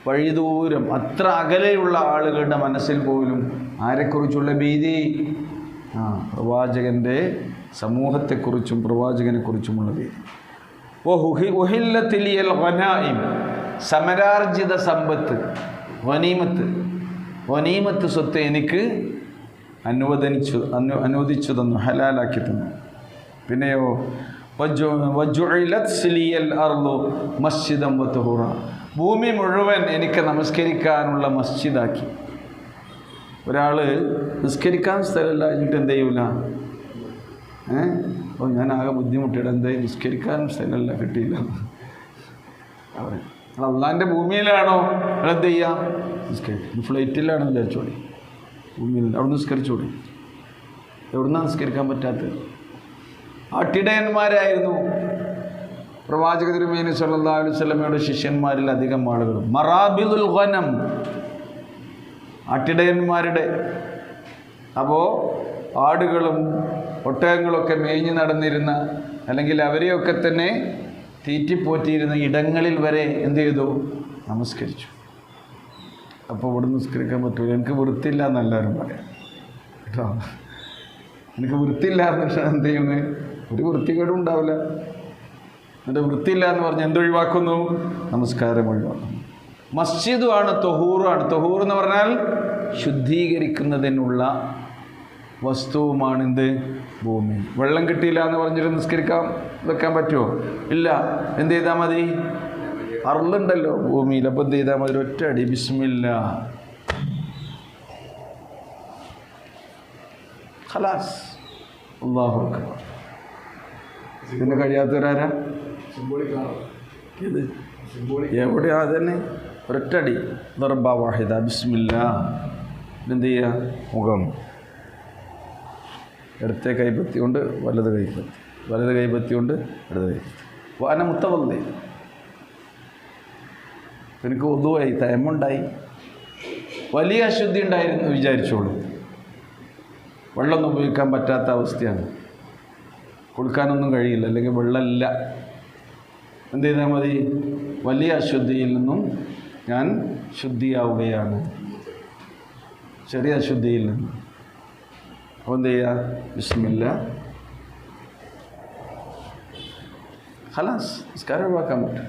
വഴിദൂരം, അത്ര അകലെയുള്ള ആളുകളുടെ മനസ്സിൽ പോലും ആരെക്കുറിച്ചുള്ള ഭീതി? പ്രവാചകൻ്റെ സമൂഹത്തെക്കുറിച്ചും പ്രവാചകനെക്കുറിച്ചുമുള്ള ഭീതി. വഹില്ലത്തിലിയൽ ഗനായിം, സമരാർജിത സമ്പത്ത്, ഗനീമത്ത് സ്വത്ത് എനിക്ക് അനുവദിച്ചു തന്നു, ഹലാലാക്കി തന്നു. പിന്നെയോ വജുഇലത് സിലിയൽ അർളു മസ്ജിദൻ വതുഹുറ, ഭൂമി മുഴുവൻ എനിക്ക് നമസ്കരിക്കാനുള്ള മസ്ജിദാക്കി. ഒരാൾ നിസ്കരിക്കാൻ സ്ഥലമില്ല എന്നിട്ട് എന്ത് ചെയ്യൂല? അപ്പോൾ ഞാൻ ആകെ ബുദ്ധിമുട്ടിയിട്ട് എന്തായി, നിസ്കരിക്കാനും സ്ഥലമില്ല, കിട്ടിയില്ല. അവൻ അള്ളാൻ്റെ ഭൂമിയിലാണോ എന്ത് ചെയ്യാം? നിസ്കരിക്കും. ഫ്ലൈറ്റിലാണെന്ന് വിചാരിച്ചോളി, ഭൂമിയിൽ അവിടെ നിസ്കരിച്ചോളി. എവിടുന്നാണ് നിസ്കരിക്കാൻ പറ്റാത്തത്? ആട്ടിടയന്മാരായിരുന്നു പ്രവാചക തിരുമേനി സല്ലല്ലാഹു അലൈഹി വസല്ലമയുടെ ശിഷ്യന്മാരിൽ അധികം ആളുകളും. മറാബിദുൽ ഗനം, ആട്ടിടയന്മാരുടെ, അപ്പോൾ ആടുകളും ഒട്ടകങ്ങളൊക്കെ മേഞ്ഞു നടന്നിരുന്ന, അല്ലെങ്കിൽ അവരെയൊക്കെ തന്നെ തീറ്റിപ്പോറ്റിയിരുന്ന ഇടങ്ങളിൽ വരെ എന്ത് ചെയ്തു? നമസ്കരിച്ചു. അപ്പോൾ ഇവിടെ നിസ്കരിക്കാൻ പറ്റൂല, എനിക്ക് വൃത്തിയില്ല എന്നെല്ലാവരും പറയാം കേട്ടോ. എനിക്ക് വൃത്തിയില്ല എന്ന് എന്ത് ചെയ്യുന്നത്? ഒരു വൃത്തികേടും ഉണ്ടാവില്ല. എന്നിട്ട് വൃത്തിയില്ല എന്ന് പറഞ്ഞ് എന്തൊഴിവാക്കുന്നു? നമസ്കാരം ഒഴിവാക്കുന്നു. മസ്ജിദുമാണ്, തൊഹൂറാണ്. തൊഹൂർ എന്ന് പറഞ്ഞാൽ ശുദ്ധീകരിക്കുന്നതിനുള്ള വസ്തുവുമാണ് എന്ത്? ഭൂമി. വെള്ളം കിട്ടിയില്ല എന്ന് പറഞ്ഞിട്ട് നിസ്കരിക്കാൻ വെക്കാൻ പറ്റുമോ? ഇല്ല. എന്ത് ചെയ്താൽ മതി? അർളുണ്ടല്ലോ ഭൂമിയിൽ, അപ്പോൾ എന്ത് ചെയ്താൽ മതി? ഒറ്റ അടി ബിസ്മില്ലാ, ഖലാസ്, അല്ലാഹു അക്ബർ. ഇതിന് കഴിയാത്തവരാരാ? ഇത് എവിടെയാ? തന്നെ ഒരൊറ്റടി ദർബ വാഹിദ, ബിസ്മില്ലാ. എന്ത് ചെയ്യുക? മുഖം ഇടത്തെ കൈപ്പത്തി കൊണ്ട് വലത് കൈപ്പത്തി, വലത് കൈപ്പത്തി കൊണ്ട് ഇടത് കൈപ്പത്തി. വാന മുത്തവല്ലി, എനിക്ക് ഒതുവായി, തയമുണ്ടായി, വലിയ അശുദ്ധി ഉണ്ടായിരുന്നു വിചാരിച്ചോളൂ. വെള്ളമൊന്നും ഉപയോഗിക്കാൻ പറ്റാത്ത അവസ്ഥയാണ്, കൊടുക്കാനൊന്നും കഴിയില്ല, അല്ലെങ്കിൽ വെള്ളമില്ല. എന്ത് ചെയ്താൽ മതി? വലിയ അശുദ്ധിയിൽ നിന്നും ഞാൻ ശുദ്ധിയാവുകയാണ്, ചെറിയ അശുദ്ധിയിൽ നിന്ന്. അപ്പോൾ എന്ത് ചെയ്യുക? ബിസ്മില്ലാ, ഖലാസ്, നിസ്കാരം ഒഴിവാക്കാൻ പറ്റും.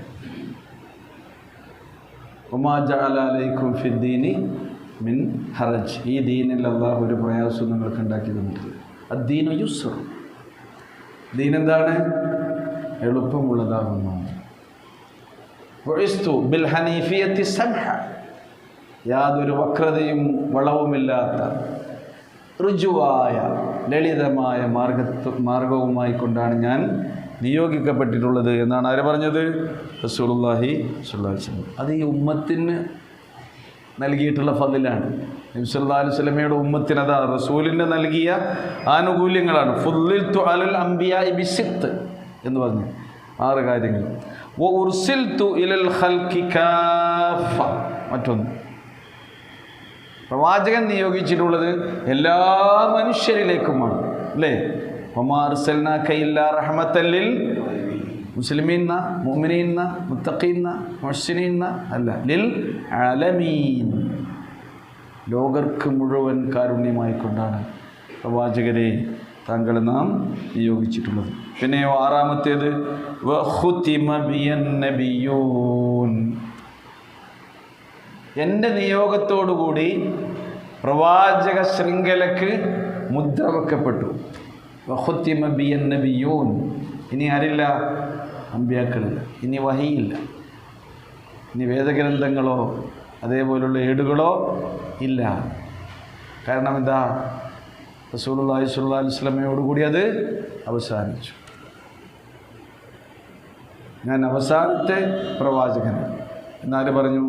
വമാ ജഅല അലൈക്കും ഫിദ്ദീനി മിൻ ഹറജ്, ഈ ദീനിൽ അല്ലാഹു ഒരു പ്രയാസവും നിങ്ങൾക്ക് ഉണ്ടാക്കി തന്നിട്ടില്ല. അദ്ദീനു യുസ്ർ, ദീൻ എന്താണ്? എളുപ്പമുള്ളതാകുന്നു. ബുഇസ്തു ബിൽ ഹനീഫിയത്തി സംഹ, യാതൊരു വക്രതയും വളവുമില്ലാത്ത ഋജുവായ ലളിതമായ മാർഗവുമായി കൊണ്ടാണ് ഞാൻ നിയോഗിക്കപ്പെട്ടിട്ടുള്ളത് എന്നാണ് ആര് പറഞ്ഞത്? റസൂലുള്ളാഹി സ്വല്ലല്ലാഹു അലൈഹി വസല്ലം. അത് ഈ ഉമ്മത്തിന് നൽകിയിട്ടുള്ള ഫളിലാണ്. നബി സല്ലല്ലാഹു അലൈഹി വസല്ലമയുടെ ഉമ്മത്തിന് അതാ റസൂലിൻ്റെ നൽകിയ ആനുകൂല്യങ്ങളാണ്. ഫുദ്ദിൽതു അലൽ അംബിയാഇ ബിസിത്ത് എന്ന് പറഞ്ഞു 6 കാര്യങ്ങൾ. വ ഉർസിൽതു ഇലൽ ഖൽഖി കാഫ. മറ്റൊന്ന്, പ്രവാചകൻ നിയോഗിച്ചിട്ടുള്ളത് എല്ലാ മനുഷ്യരിലേക്കുമാണ്, അല്ലേ? വമാ അർസൽനാക ഇല്ലാ റഹ്മത്തൻ ലിൽ മുസ്ലിമീന്ന, മുഅ്മിനീന്ന, മുത്തഖീന്ന, മുഹ്സിനീന്ന അല്ല, ലിൽ ആലമീൻ, ലോകർക്ക് മുഴുവൻ കാരുണ്യമായിക്കൊണ്ടാണ് പ്രവാചകരെ താങ്കൾ നാം നിയോഗിച്ചിട്ടുള്ളത്. പിന്നെ 6-ാമത്തേത് വഖുതിമ ബിയൻ നബിയൂൻ. എൻ്റെ നിയോഗത്തോടുകൂടി പ്രവാചക ശൃംഖലക്ക് മുദ്ര വെക്കപ്പെട്ടു. വഖുതിമ ബിയൻ നബിയൂൻ. ഇനി ആരില്ല? അമ്പിയാക്കളില്ല, ഇനി വഹിയില്ല, ഇനി വേദഗ്രന്ഥങ്ങളോ അതേപോലുള്ള ഏടുകളോ ഇല്ല. കാരണം എന്താ? റസൂലുള്ളാഹി സ്വല്ലല്ലാഹു അലൈഹി വസല്ലമയോടുകൂടി അത് അവസാനിച്ചു. ഞാൻ അവസാനത്തെ പ്രവാചകനാണ് എന്നാര് പറഞ്ഞു?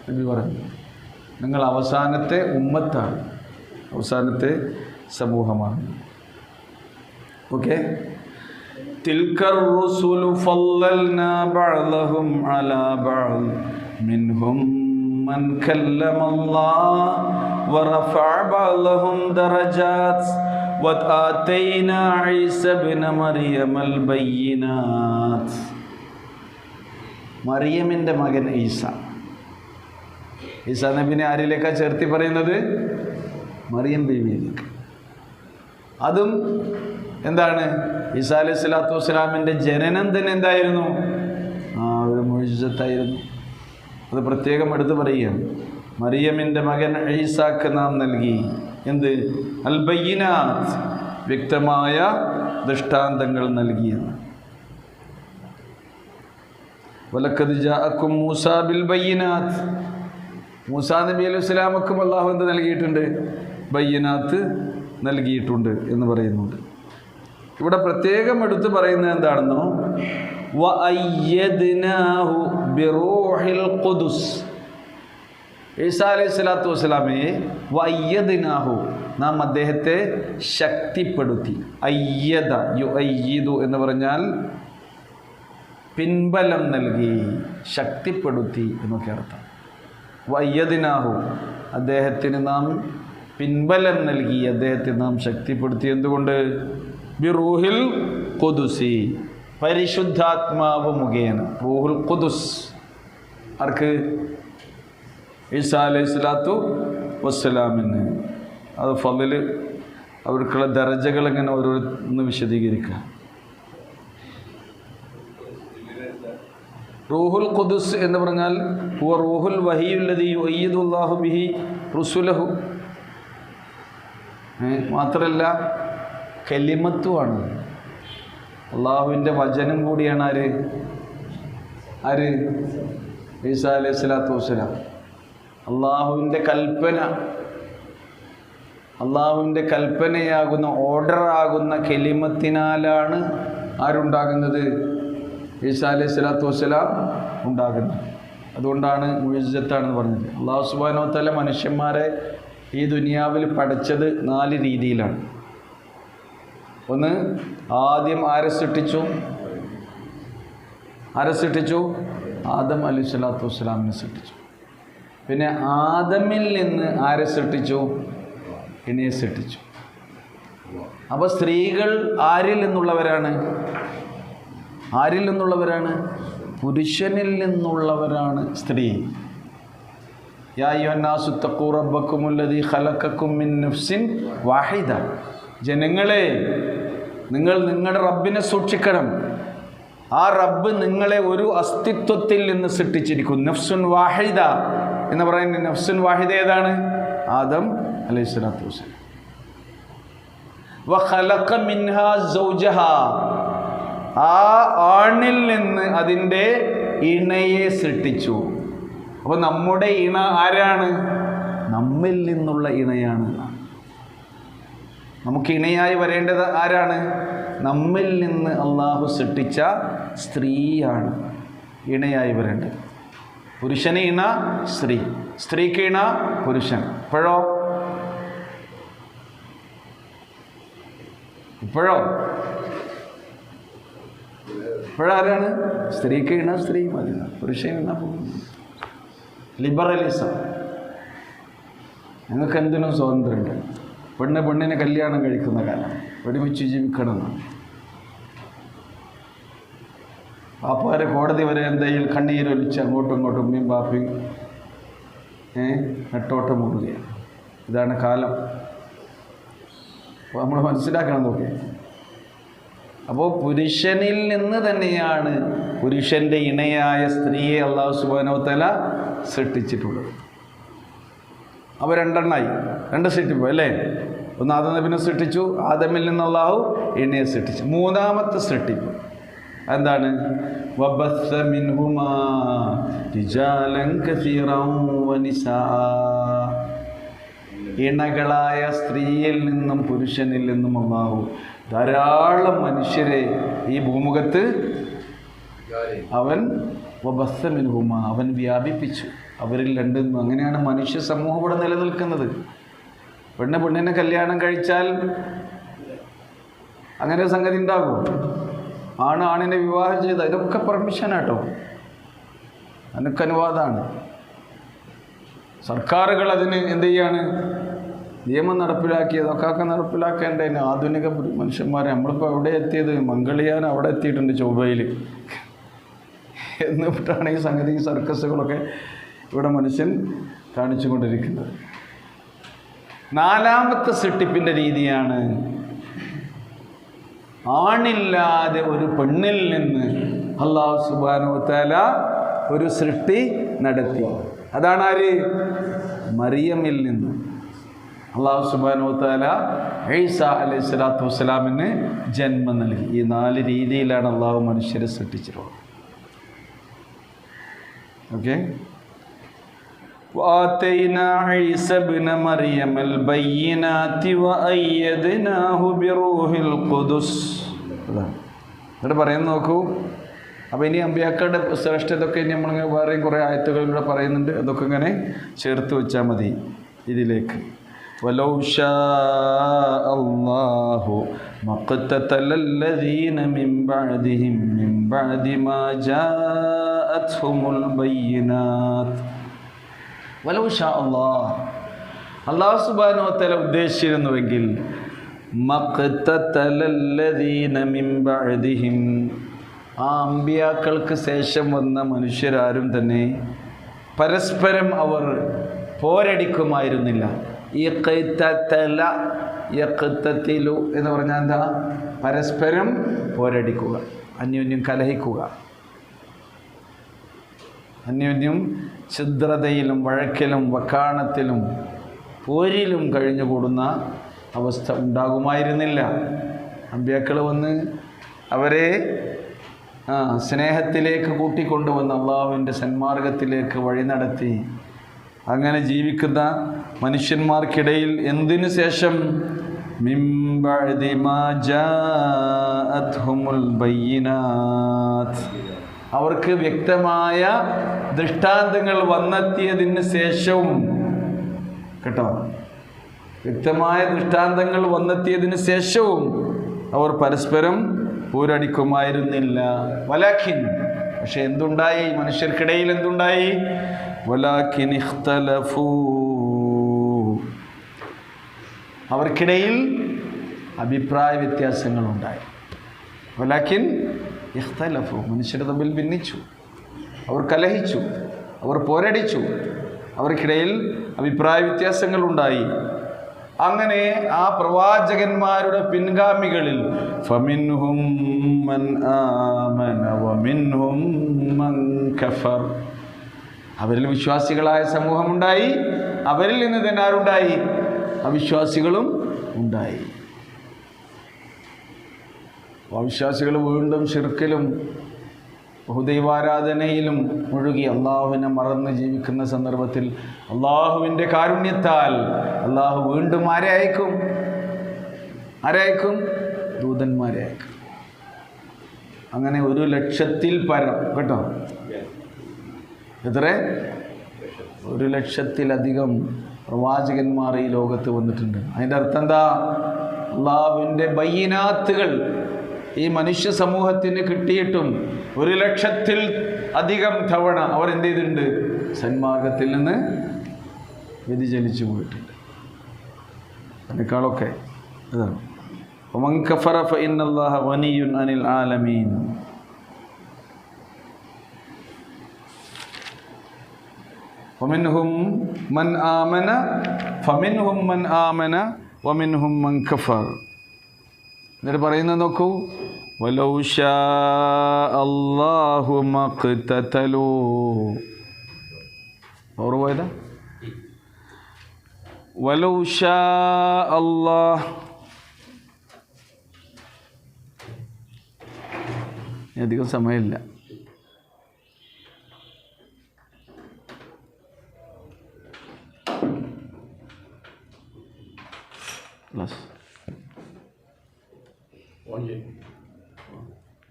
നബി പറഞ്ഞു, നിങ്ങൾ അവസാനത്തെ ഉമ്മത്താണ്, അവസാനത്തെ സമൂഹമാണ്. ഓക്കെ. തിൽക്കർ റുസുലു ഫളൽനാ ബഅദഹും അലാ ബഅദ് മിൻഹും മൻ കല്ലമല്ലാഹ് വറഫഅ ബഅദഹും ദറജാത് വആതൈനാ ഈസ ഇബ്ന മറിയമൽ ബയ്യിനാത്. മറിയമിൻ്റെ മകൻ ഈസാ നബിനെ ആരിലേക്കാണ് ചേർത്തി പറയുന്നത്? മറിയം ബീവിയിലേക്ക്. അതും എന്താണ്? ഈസാ അലൈഹി സ്വലാത്തു വസ്സലാമിൻ്റെ ജനനം തന്നെ എന്തായിരുന്നു? ഒരു മുഅ്ജിസത്തായിരുന്നു. അത് പ്രത്യേകം എടുത്ത് പറയുകയാണ്. മറിയമിൻ്റെ മകൻ ഈസാക്ക് നാം നൽകി എന്ത്? അൽ ബയ്യിനാത്ത്, വ്യക്തമായ ദൃഷ്ടാന്തങ്ങൾ നൽകിയെന്ന്. വലഖദ് ജാഅക്കും മൂസാ ബിൽ ബയ്യിനാത്ത്. മൂസാ നബി അലൈഹി സ്വലാമക്കും അള്ളാഹു എന്ത് നൽകിയിട്ടുണ്ട്? ബയ്യിനാത്ത് നൽകിയിട്ടുണ്ട് എന്ന് പറയുന്നുണ്ട്. ഇവിടെ പ്രത്യേകം എടുത്ത് പറയുന്നത് എന്താണെന്നോ? വഅയ്യദ്നാഹു ബിറൂഹിൽ ഖുദുസ്. ഈസാ അലൈഹി സ്വലാത്തു വസ്സലാമയെ വഅയ്യദ്നാഹു, നാം അദ്ദേഹത്തെ ശക്തിപ്പെടുത്തി. അയ്യദ യുഅയ്യിദു എന്ന് പറഞ്ഞാൽ പിൻബലം നൽകി, ശക്തിപ്പെടുത്തി എന്നൊക്കെ അർത്ഥം. വഅയ്യദ്നാഹു, അദ്ദേഹത്തിന് നാം പിൻബലം നൽകി, അദ്ദേഹത്തെ നാം ശക്തിപ്പെടുത്തി. എന്തുകൊണ്ട്? ബിറൂഹിൽ ഖുദുസി, പരിശുദ്ധാത്മാവ് മുഖേന. റൂഹുൽ ഖുദുസ് ആർക്ക്? ഈസാ അലൈഹി സ്വലാത്തു വസ്സലാമിന്. അത് ഫളില്, അവർക്കുള്ള ദറജകൾ എങ്ങനെ ഓരോന്ന് വിശദീകരിക്കുക. റൂഹുൽ ഖുദുസ് എന്ന് പറഞ്ഞാൽ ഹുവ റൂഹുൽ വഹിയുല്ലദീ യുഅയ്യിദുല്ലാഹു ബിഹി റുസുലഹു. മാത്രമല്ല കലിമത്തുമാണ്, അള്ളാഹുവിൻ്റെ വചനം കൂടിയാണ്. ആര്? ഈസാ അലൈഹി സ്വലാത്തു വസ്സലാം. അള്ളാഹുവിൻ്റെ കൽപ്പന, അള്ളാഹുവിൻ്റെ കൽപ്പനയാകുന്ന, ഓർഡറാകുന്ന കലിമത്തിനാലാണ് ആരുണ്ടാകുന്നത്? ഈസാ അലൈഹി സ്വലാത്തു വസ്സലാം ഉണ്ടാകുന്നത്. അതുകൊണ്ടാണ് മുഅ്ജിസത്താണെന്ന് പറഞ്ഞത്. അള്ളാഹു സുബ്ഹാനഹു വ തആല മനുഷ്യന്മാരെ ഈ ദുനിയാവിൽ പഠിച്ചത് 4 രീതിയിലാണ്. ഒന്ന്, ആദ്യം ആരെ സൃഷ്ടിച്ചു? ആദം അലൈഹി സ്വലാത്തു വസ്സലാമിനെ സൃഷ്ടിച്ചു. പിന്നെ ആദമിൽ നിന്ന് ആരെ സൃഷ്ടിച്ചു? ഇണയെ സൃഷ്ടിച്ചു. അപ്പോൾ സ്ത്രീകൾ ആരിൽ നിന്നുള്ളവരാണ്? പുരുഷനിൽ നിന്നുള്ളവരാണ് സ്ത്രീ. യാ അയ്യുഹന്നാസു തഖൂ റബ്ബക്കുമുല്ലദീ ഖലഖക്കും മിൻ നഫ്സിൻ വാഹിദ. ജനങ്ങളെ, നിങ്ങൾ നിങ്ങളുടെ റബ്ബിനെ സൂക്ഷിക്കണം. ആ റബ്ബ് നിങ്ങളെ ഒരു അസ്തിത്വത്തിൽ നിന്ന് സൃഷ്ടിച്ചിരിക്കുന്നു. നഫ്സുൻ വാഹിദ എന്ന് പറയുന്നത്, നഫ്സുൻ വാഹിദ ഏതാണ്? ആദം അലൈഹി സ്വലാത്തു വസ്സലാം. വഖലഖ മിൻഹാ സൗജഹാ, ആ ആണിൽ നിന്ന് അതിൻ്റെ ഇണയെ സൃഷ്ടിച്ചു. അപ്പോൾ നമ്മുടെ ഇണ ആരാണ്? നമ്മിൽ നിന്നുള്ള ഇണയാണ്. നമുക്ക് ഇണയായി വരേണ്ടത് ആരാണ്? നമ്മിൽ നിന്ന് അള്ളാഹു സൃഷ്ടിച്ച സ്ത്രീയാണ് ഇണയായി വരേണ്ടത്. പുരുഷന് ഇണ സ്ത്രീ, സ്ത്രീക്ക് ഇണ പുരുഷൻ. ഇപ്പോഴാരാണ്? സ്ത്രീക്ക് ഇണ സ്ത്രീ മതി, പുരുഷൻ ഇണ. ലിബറലിസം. ഞങ്ങൾക്ക് എന്തിനും സ്വാതന്ത്ര്യമുണ്ട്. പെണ്ണിനെ കല്യാണം കഴിക്കുന്ന കാലം, ഒരുമിച്ച് ജീവിക്കണമെന്നാണ്. പാപ്പാരെ കോടതി വരെ എന്തെങ്കിലും കണ്ണീരൊലിച്ച് അങ്ങോട്ടും ഇങ്ങോട്ടും ഉമ്മയും പാപ്പയും നെട്ടോട്ടം മുറുകയാണ്. ഇതാണ് കാലം. അപ്പോൾ നമ്മൾ മനസ്സിലാക്കണം നോക്കി. അപ്പോൾ പുരുഷനിൽ നിന്ന് തന്നെയാണ് പുരുഷൻ്റെ ഇണയായ സ്ത്രീയെ അല്ലാഹു സുബ്ഹാനഹു വ തആല സൃഷ്ടിച്ചിട്ടുള്ളത്. അവ രണ്ടെണ്ണായി, രണ്ട് സൃഷ്ടിപ്പ് അല്ലേ? ഒന്ന് ആദം നബിനെ സൃഷ്ടിച്ചു, ആദമിൽ നിന്ന് അല്ലാഹു ഇണയെ സൃഷ്ടിച്ചു. മൂന്നാമത്തെ സൃഷ്ടിപ്പ് എന്താണ്? വബസ്സ മിൻഹുമാ റിജാലൻ കസീറൻ വനിസാഅ. ഇണകളായ സ്ത്രീയിൽ നിന്നും പുരുഷനിൽ നിന്നും അല്ലാഹു ധാരാളം മനുഷ്യരെ ഈ ഭൂമുഖത്ത് അവൻ വബസ്സ മിൻഹുമാ അവൻ വ്യാപിപ്പിച്ചു, അവരിൽ രണ്ടും. അങ്ങനെയാണ് മനുഷ്യ സമൂഹം ഇവിടെ നിലനിൽക്കുന്നത്. പെണ്ണിനെ കല്യാണം കഴിച്ചാൽ അങ്ങനെ ഒരു സംഗതി ഉണ്ടാകും. ആണിനെ വിവാഹം ചെയ്ത് ഇതൊക്കെ പെർമിഷനാട്ടോ, അതിനൊക്കെ അനുവാദമാണ്. സർക്കാരുകൾ അതിന് എന്ത് ചെയ്യാണ്? നിയമം നടപ്പിലാക്കിയതൊക്കെ നടപ്പിലാക്കേണ്ടതിന് ആധുനിക മനുഷ്യന്മാരെ. നമ്മളിപ്പോൾ എവിടെ എത്തിയത്? മംഗളിയാൻ അവിടെ എത്തിയിട്ടുണ്ട്, ചൊവ്വയിൽ എന്നിട്ടാണ് ഈ സംഗതി, ഈ സർക്കസുകളൊക്കെ ഇവിടെ മനുഷ്യൻ കാണിച്ചു കൊണ്ടിരിക്കുന്നത്. നാലാമത്തെ സൃഷ്ടിപ്പിൻ്റെ രീതിയാണ് ആണില്ലാതെ ഒരു പെണ്ണിൽ നിന്ന് അല്ലാഹു സുബ്ഹാനഹു വ തആല ഒരു സൃഷ്ടി നടത്തി. അതാണ് ആര്? മറിയമിൽ നിന്ന് അല്ലാഹു സുബ്ഹാനഹു വ തആല ഈസാ അലൈഹിസ്സലാത്തു വസ്സലാമിന് ജന്മം നൽകി. ഈ 4 രീതിയിലാണ് അല്ലാഹു മനുഷ്യരെ സൃഷ്ടിച്ചിട്ടുള്ളത്. ഓക്കെ. وآتينا عيسى ابن مريم البينات وأيدناه بروح القدس. എന്നിട്ട് പറയുന്നത് നോക്കൂ. അപ്പോൾ ഇനി അമ്പിയാക്കളുടെ ശ്രേഷ്ഠതൊക്കെ ഇനി നമ്മളിങ്ങനെ വേറെയും കുറേ ആയത്തുകളിലൂടെ പറയുന്നുണ്ട്. അതൊക്കെ ഇങ്ങനെ ചേർത്ത് വെച്ചാൽ മതി ഇതിലേക്ക്. വലൗ ശാഅ അല്ലാഹു മഖ്തതലല്ലദീന മിൻ ബഅദിഹിം മിൻ ബഅദി മാ ജാഅത്ഹുമുൽ ബയ്യിനാത്ത്. വലൗ ശാ അല്ലാഹ്, അല്ലാഹു സുബ്ഹാനഹു വ തആല ഉദ്ദേശിച്ചിരുന്നുവെങ്കിൽ മഖ്തതലല്ലദീന മിൻ ബഅദിഹിം, ആ അമ്പിയാക്കൾക്ക് ശേഷം വന്ന മനുഷ്യരാരും തന്നെ പരസ്പരം അവർ പോരടിക്കുമായിരുന്നില്ല. യഖ്തതല യഖ്തതിലു എന്ന് പറഞ്ഞാൽ എന്താ? പരസ്പരം പോരടിക്കുക, അന്യോന്യം കലഹിക്കുക, അന്യോന്യം ഛിദ്രതയിലും വഴക്കിലും വക്കാണത്തിലും പോരിലും കഴിഞ്ഞുകൂടുന്ന അവസ്ഥ ഉണ്ടാകുമായിരുന്നില്ല. അമ്പിയാക്കൾ വന്ന് അവരെ സ്നേഹത്തിലേക്ക് കൂട്ടിക്കൊണ്ടുവന്ന് അള്ളാഹുവിൻ്റെ സന്മാർഗത്തിലേക്ക് വഴി നടത്തി അങ്ങനെ ജീവിക്കുന്ന മനുഷ്യന്മാർക്കിടയിൽ എന്തിനു ശേഷം മിൻ ബഅദി മാ ജാഅത്ഹുമുൽ ബയ്യിനാത്ത്, അവർക്ക് വ്യക്തമായ ദൃഷ്ടാന്തങ്ങൾ വന്നെത്തിയതിന് ശേഷവും, കേട്ടോ, വ്യക്തമായ ദൃഷ്ടാന്തങ്ങൾ വന്നെത്തിയതിന് ശേഷവും അവർ പരസ്പരം പോരടിക്കുമായിരുന്നില്ല. വലാഖിൻ, പക്ഷെ എന്തുണ്ടായി? മനുഷ്യർക്കിടയിൽ എന്തുണ്ടായി? വലാഖിൻ ഇഖ്തലഫൂ, അവർക്കിടയിൽ അഭിപ്രായ വ്യത്യാസങ്ങളുണ്ടായി. വലാഖിൻ ഇഖ്തലഫൂ, മനുഷ്യർ തമ്മിൽ ഭിന്നിച്ചു, അവർ കലഹിച്ചു, അവർ പോരടിച്ചു, അവർക്കിടയിൽ അഭിപ്രായ വ്യത്യാസങ്ങളുണ്ടായി. അങ്ങനെ ആ പ്രവാചകന്മാരുടെ പിൻഗാമികളിൽ ഫമിൻഹും മൻ ആമന വമിൻഹും മൻ കഫർ, അവരിൽ വിശ്വാസികളായ സമൂഹമുണ്ടായി, അവരിൽ നിന്ന് തന്നെ ആരുണ്ടായി? അവിശ്വാസികളും ഉണ്ടായി. അവിശ്വാസികൾ വീണ്ടും ശിർക്കിലും ബഹുദൈവാരാധനയിലും മുഴുകി അള്ളാഹുവിനെ മറന്ന് ജീവിക്കുന്ന സന്ദർഭത്തിൽ അള്ളാഹുവിൻ്റെ കാരുണ്യത്താൽ അള്ളാഹു വീണ്ടും ആരെ അയക്കും? ആരയക്കും? ദൂതന്മാരെ അയക്കും. അങ്ങനെ 100,000-ൽ പരം കേട്ടോ. എത്ര? 100,000-ലധികം പ്രവാചകന്മാർ ഈ ലോകത്ത് വന്നിട്ടുണ്ട്. അതിൻ്റെ അർത്ഥം എന്താ? അള്ളാഹുവിൻ്റെ ബയ്യിനാത്തുകൾ ഈ മനുഷ്യ സമൂഹത്തിന് കിട്ടിയിട്ടും 100,000-ൽ അധികം തവണ അവർ എന്ത് ചെയ്തിട്ടുണ്ട്? സന്മാർഗത്തിൽ നിന്ന് വ്യതിചലിച്ചു പോയിട്ടുണ്ട്. അതിനേക്കാളൊക്കെ അതാണ്. ومن كفر فإن الله غني عن العالمين. ومنهم من آمن فمنهم من آمن ومنهم من كفر. എന്നിട്ട് പറയുന്നത് നോക്കൂ, ولو شاء الله ما اقتتلوا. ഓർമ്മ ولو شاء الله. അധികം സമയമില്ല.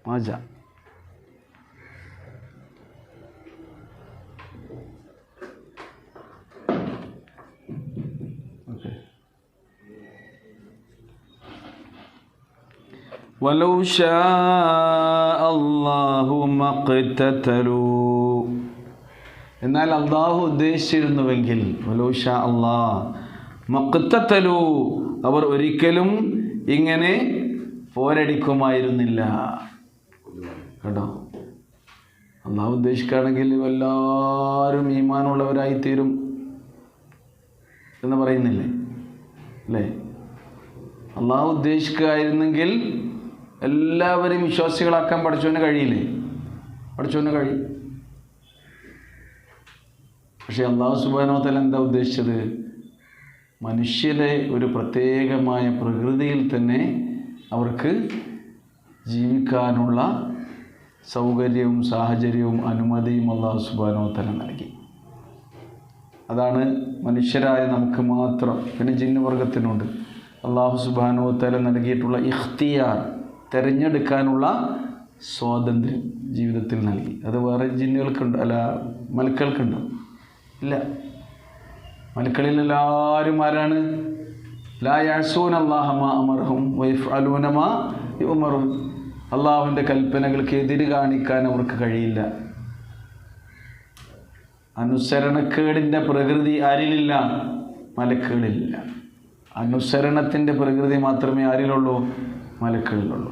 മാജ വലൗ ശാ അല്ലാഹു മഖ്തതലൂ. എന്നാൽ അള്ളാഹു ഉദ്ദേശിച്ചിരുന്നുവെങ്കിൽ വലൗ ഷാ അല്ലാഹ് മഖ്തതലൂ, അവർ ഒരിക്കലും ഇങ്ങനെ പോരടിക്കുമായിരുന്നില്ല. കേട്ടോ, അള്ളാഹു ഉദ്ദേശിക്കുകയാണെങ്കിൽ എല്ലാവരും ഈമാനുള്ളവരായിത്തീരും എന്ന് പറയുന്നില്ലേ അല്ലേ? അള്ളാഹു ഉദ്ദേശിക്കുകയായിരുന്നെങ്കിൽ എല്ലാവരെയും വിശ്വാസികളാക്കാൻ പഠിച്ചവന് കഴിയില്ലേ? പഠിച്ചവന് കഴിയും. പക്ഷെ അള്ളാഹു സുബ്ഹാനഹു വ തആല എന്താ ഉദ്ദേശിച്ചത്? മനുഷ്യരെ ഒരു പ്രത്യേകമായ പ്രകൃതിയിൽ തന്നെ അവർക്ക് ജീവിക്കാനുള്ള സൗകര്യവും സാഹചര്യവും അനുമതിയും അള്ളാഹു സുബ്ഹാനഹു വ തആല നൽകി. അതാണ് മനുഷ്യരായ നമുക്ക് മാത്രം. പിന്നെ ജിന്നുവർഗത്തിനുണ്ട് അള്ളാഹു സുബ്ഹാനഹു വ തആല നൽകിയിട്ടുള്ള ഇഖ്തിയാർ, തിരഞ്ഞെടുക്കാനുള്ള സ്വാതന്ത്ര്യം ജീവിതത്തിൽ നൽകി. അത് വേറെ ജിന്നുകൾക്കുണ്ട്, അല്ല മലക്കുകൾക്കുണ്ടോ? ഇല്ല. മലക്കളിൽ എല്ലാവരും ആരാണ്? ലാ യഅ്സൂന അല്ലാഹ മാ അമറഹും വയഫ്അലൂന മാ യുഅ്മറൂൻ. അള്ളാഹുവിൻ്റെ കൽപ്പനകൾക്ക് എതിര് കാണിക്കാൻ അവർക്ക് കഴിയില്ല. അനുസരണക്കേടിൻ്റെ പ്രകൃതി ആരിലില്ല? മലക്കുകളിലില്ല. അനുസരണത്തിൻ്റെ പ്രകൃതി മാത്രമേ ആരിലുള്ളൂ? മലക്കുകളിലുള്ളൂ.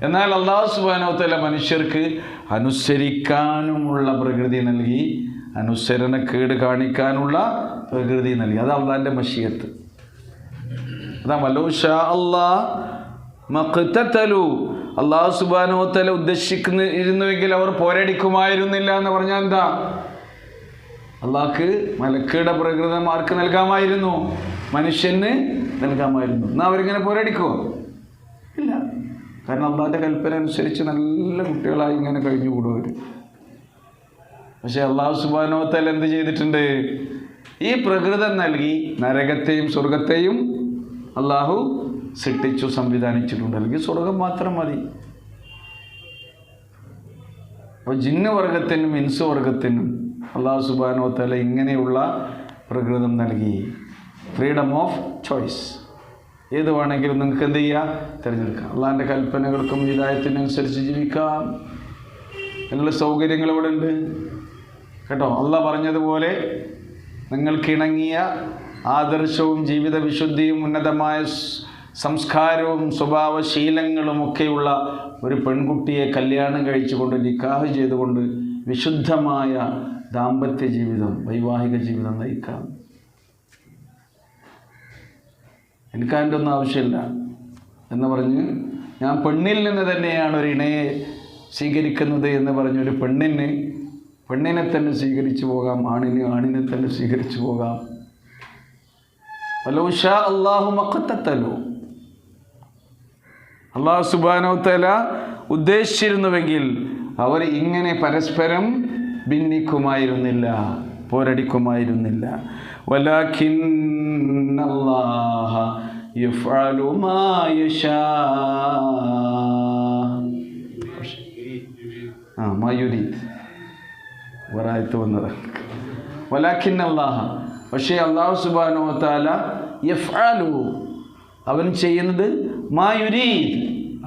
എന്നാൽ അല്ലാഹു സുബ്ഹാനഹു വ തആല മനുഷ്യർക്ക് അനുസരിക്കാനുമുള്ള പ്രകൃതി നൽകി, അനുസരണക്കേട് കാണിക്കാനുള്ള പ്രകൃതി നൽകി. അത് അള്ളാഹിൻ്റെ മശിയത്ത്. അതാ വലൗ ശാ അല്ലാഹ് മഖ്തതലൂ. അല്ലാഹു സുബ്ഹാനഹു വ തആല ഉദ്ദേശിക്കുന്നിരുന്നുവെങ്കിൽ അവർ പോരടിക്കുമായിരുന്നില്ല എന്ന് പറഞ്ഞാൽ എന്താ? അള്ളാഹ്ക്ക് മലക്കുകളുടെ പ്രകൃതം ആർക്ക് നൽകാമായിരുന്നു? മനുഷ്യന് നൽകാമായിരുന്നു. എന്നാൽ അവരിങ്ങനെ പോരടിക്കുമോ? ഇല്ല. കാരണം അള്ളാഹിൻ്റെ കൽപ്പന അനുസരിച്ച് നല്ല കുട്ടികളായി ഇങ്ങനെ കഴിഞ്ഞുകൂടും അവർ. പക്ഷെ അള്ളാഹു സുബ്ഹാനഹു വ തആല എന്ത് ചെയ്തിട്ടുണ്ട്? ഈ പ്രകൃതം നൽകി നരകത്തെയും സ്വർഗത്തെയും അള്ളാഹു സൃഷ്ടിച്ചു, സംവിധാനിച്ചിട്ടുണ്ട്. അല്ലെങ്കിൽ സ്വർഗം മാത്രം മതി. അപ്പോൾ ജിന്ന് വർഗത്തിനും ഇൻസ് വർഗത്തിനും അള്ളാഹു സുബ്ഹാനഹു വ തആല ഇങ്ങനെയുള്ള പ്രകൃതം നൽകി. Freedom of choice. ഏത് വേണമെങ്കിലും നിങ്ങൾക്ക് എന്ത് ചെയ്യാം? തിരഞ്ഞെടുക്കാം. അള്ളാഹിൻ്റെ കൽപ്പനകൾക്കും ഹിദായത്തിനനുസരിച്ച് ജീവിക്കാം. എല്ലാ സൗകര്യങ്ങളും ഇവിടെ ഉണ്ട് കേട്ടോ. അള്ളാഹ് പറഞ്ഞതുപോലെ നിങ്ങൾക്കിണങ്ങിയ ആദർശവും ജീവിത വിശുദ്ധിയും ഉന്നതമായ സംസ്കാരവും സ്വഭാവശീലങ്ങളുമൊക്കെയുള്ള ഒരു പെൺകുട്ടിയെ കല്യാണം കഴിച്ചുകൊണ്ട് നിക്കാഹ് ചെയ്തുകൊണ്ട് വിശുദ്ധമായ ദാമ്പത്യ ജീവിതം, വൈവാഹിക ജീവിതം നയിക്കാം. എനിക്കതിൻ്റെ ഒന്നും ആവശ്യമില്ല എന്ന് പറഞ്ഞ് ഞാൻ പെണ്ണിൽ നിന്ന് തന്നെയാണ് ഒരു ഇണയെ സ്വീകരിക്കുന്നത് എന്ന് പറഞ്ഞൊരു പെണ്ണിനെ തന്നെ സ്വീകരിച്ചു പോകാം, ആണിനെ തന്നെ സ്വീകരിച്ചു പോകാം. വലൗ ശാ അല്ലാഹു മഖ്തതലൂ. അല്ലാഹു സുബ്ഹാനഹു വ തആല ഉദ്ദേശിച്ചിരുന്നുവെങ്കിൽ അവർ ഇങ്ങനെ പരസ്പരം ഭിന്നിക്കുമായിരുന്നില്ല, പോരടിക്കുമായിരുന്നില്ല. വലാകിന്നല്ലാഹ യഫ്അലു മാ യശാ. മാ യുരീദ് വറായത്ത് വന്നത്. വലാകിൻ അല്ലാഹ, പക്ഷേ അല്ലാഹു സുബ്ഹാനഹു വ തആല യഫ്അലു, അവൻ ചെയ്യുന്നത് മാ യുരീദ്,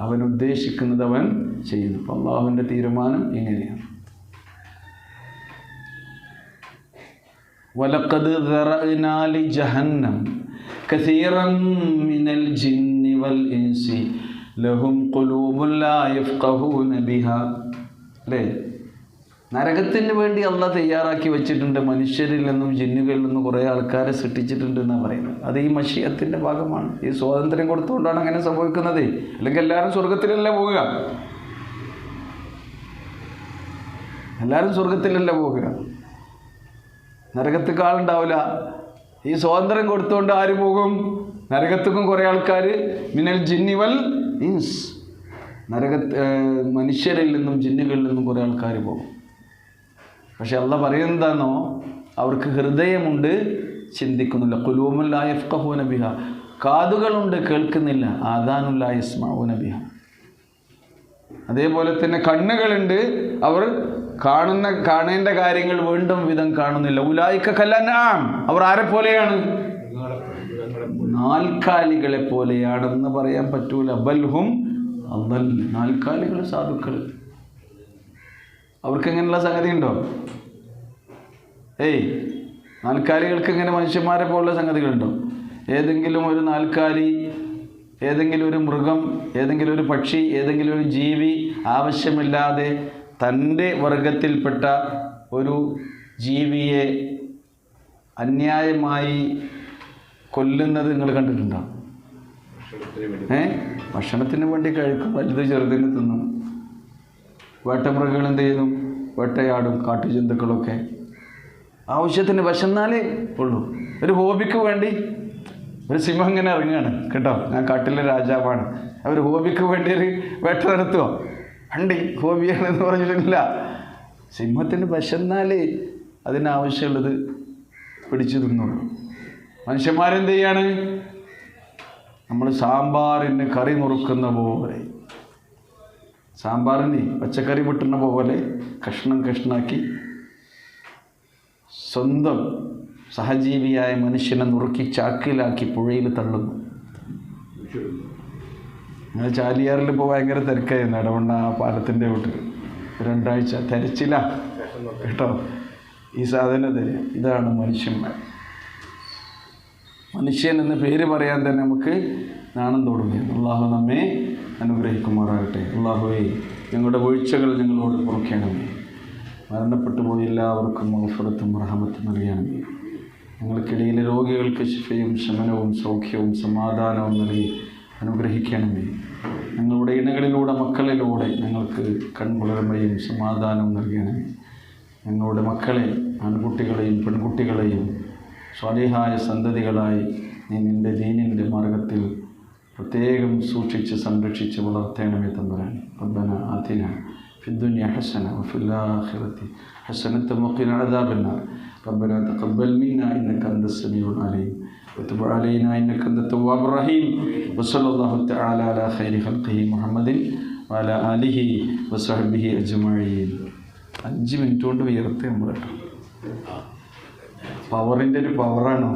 അവൻ ഉദ്ദേശിക്കുന്നത് അവൻ ചെയ്യുന്നു. അപ്പം അള്ളാഹുവിൻ്റെ തീരുമാനം ഇങ്ങനെയാണ്. വലഖദ് ദറഅനാ ലിജഹന്നം കസീറൻ മിനൽ ജിന്നി വൽ ഇൻസി ലഹും ഖുലൂബുൻ ലാ യഫ്ഖഹൂന ബിഹാ. അല്ലേ? നരകത്തിന് വേണ്ടി അള്ളാഹ് തയ്യാറാക്കി വെച്ചിട്ടുണ്ട്. മനുഷ്യരിൽ നിന്നും ജിന്നുകളിൽ നിന്നും കുറേ ആൾക്കാരെ സൃഷ്ടിച്ചിട്ടുണ്ട് എന്നാണ് പറയുന്നത്. അത് ഈ മശിയത്തിൻ്റെ ഭാഗമാണ്. ഈ സ്വാതന്ത്ര്യം കൊടുത്തുകൊണ്ടാണ് അങ്ങനെ സംഭവിക്കുന്നത്. അല്ലെങ്കിൽ എല്ലാവരും സ്വർഗത്തിലല്ലേ പോവുക? എല്ലാവരും സ്വർഗത്തിലല്ല പോകുക. നരകത്തേക്ക് ആളുണ്ടാവില്ല. ഈ സ്വാതന്ത്ര്യം കൊടുത്തുകൊണ്ട് ആര് പോകും? നരകത്തേക്കും കുറേ ആൾക്കാർ മിനൽ ജിന്നി വൽ ഇൻസ്, മനുഷ്യരിൽ നിന്നും ജിന്നുകളിൽ നിന്നും കുറേ ആൾക്കാർ പോകും. പക്ഷെ അള്ളാഹ് പറയുന്നതാണോ, അവർക്ക് ഹൃദയമുണ്ട്, ചിന്തിക്കുന്നില്ല. ഖുലൂബുൻ ലാ യഫ്ഖഹൂന ബിഹാ, കാതുകളുണ്ട്, കേൾക്കുന്നില്ല. ആദാനുൻ ലാ യസ്മഊന ബിഹാ. അതേപോലെ തന്നെ കണ്ണുകളുണ്ട്, അവർ കാണേണ്ട കാര്യങ്ങൾ വീണ്ടും വിധം കാണുന്നില്ല. ഉലൈക കൽഅൻആം, അവർ ആരെ പോലെയാണ്? നാൽക്കാലികളെ പോലെയാണെന്ന് പറയാൻ പറ്റൂല. ബൽഹും അദൽ, നാൽക്കാലികൾ സാധുക്കൾ. അവർക്ക് എങ്ങനെയുള്ള സംഗതി ഉണ്ടോ? നാൽക്കാലികൾക്ക് ഇങ്ങനെ മനുഷ്യന്മാരെ പോലുള്ള സംഗതികളുണ്ടോ? ഏതെങ്കിലും ഒരു നാൽക്കാലി, ഏതെങ്കിലും ഒരു മൃഗം, ഏതെങ്കിലും ഒരു പക്ഷി, ഏതെങ്കിലും ഒരു ജീവി ആവശ്യമില്ലാതെ തൻ്റെ വർഗത്തിൽപ്പെട്ട ഒരു ജീവിയെ അന്യായമായി കൊല്ലുന്നത് നിങ്ങൾ കണ്ടിട്ടുണ്ടോ? ഭക്ഷണത്തിന് വേണ്ടി കഴിക്കും, വലുത് ചെറുതിന് തിന്നും. വേട്ടമൃഗങ്ങൾ എന്ത് ചെയ്യുന്നു? വേട്ടയാടും. കാട്ടുജന്തുക്കളൊക്കെ ആവശ്യത്തിന് വിശന്നാലേ ഉള്ളൂ. ഒരു ഹോബിക്ക് വേണ്ടി ഒരു സിംഹം ഇങ്ങനെ ഇറങ്ങുകയാണ് കേട്ടോ, ഞാൻ കാട്ടിലെ രാജാവാണ്, അവർ ഹോബിക്ക് വേണ്ടി ഒരു വേട്ട നടത്തുമോ? വണ്ടി ഹോബിയാണെന്ന് പറഞ്ഞിട്ടില്ല. സിംഹത്തിന് വിശന്നാലേ അതിനാവശ്യമുള്ളത് പിടിച്ചു തിന്നുള്ളൂ. മനുഷ്യന്മാരെന്ത് ചെയ്യാണ്? നമ്മൾ സാമ്പാറിന് കറി നുറുക്കുന്ന പോലെ, സാമ്പാറിന് പച്ചക്കറി വെട്ടുന്ന പോലെ കഷ്ണം കഷ്ണാക്കി സ്വന്തം സഹജീവിയായ മനുഷ്യനെ നുറുക്കി ചാക്കിലാക്കി പുഴയിൽ തള്ളുന്നു. ഞങ്ങൾ ചാലിയാറിൽ ഇപ്പോൾ ഭയങ്കര തിരക്കായിരുന്നു. ഇടവണ്ണ ആ പാലത്തിൻ്റെ വീട്ടിൽ 2 ആഴ്ച തെരച്ചില്ല കേട്ടോ. ഈ സാധനം തരും. ഇതാണ് മനുഷ്യന്മാർ. മനുഷ്യൻ എന്ന പേര് പറയാൻ തന്നെ നമുക്ക് നാണം തോന്നുകയാണ്. അള്ളാഹു നമ്മെ അനുഗ്രഹിക്കുമാറാകട്ടെ. അള്ളാഹുവേ, ഞങ്ങളുടെ വീഴ്ചകൾ ഞങ്ങളോട് പൊറുക്കണമേ. മരണപ്പെട്ടു പോയി എല്ലാവർക്കും മഗ്ഫിറത്തും റഹ്മത്തും നൽകണമേ. ഞങ്ങൾക്കിടയിലെ രോഗികൾക്ക് ശിഫയും ശമനവും സൗഖ്യവും സമാധാനവും നൽകി അനുഗ്രഹിക്കണമേ. ഞങ്ങളുടെ ഇണകളിലൂടെ മക്കളിലൂടെ ഞങ്ങൾക്ക് കൺകുളിർമയും സമാധാനവും നൽകണമേ. ഞങ്ങളുടെ മക്കളെ, ആൺകുട്ടികളെയും പെൺകുട്ടികളെയും സ്വാലിഹായ സന്തതികളായി നീ നിൻ്റെ ദീനിൻ്റെ മാർഗത്തിൽ പ്രത്യേകം സൂക്ഷിച്ച് സംരക്ഷിച്ച് വളർത്തേണമേ തമ്പുരാൻ. റബ്ബന ആതിന ഫിദ്ദുനിയ ഹസന വഫിൽ ആഖിറതി ഹസനത വഖിന അദാബന്നാർ. റബ്ബന തഖബ്ബൽ മിന്നാ ഇന്നക അൻതസ് സമീഉൽ അലീം വതുബ് അലൈനാ ഇന്നക അൻതത് തവ്വാബുർ റഹീം. വസല്ലല്ലാഹു തആല അലാ ഖൈരി ഖൽഖിഹി മുഹമ്മദിൻ വഅലാ ആലിഹി വസഹ്ബിഹി അജ്മഈൻ. 5 മിനിറ്റ് കൊണ്ട് ഉയർത്തി നമ്മൾ കേട്ടോ. പവറിൻ്റെ ഒരു പവറാണ്.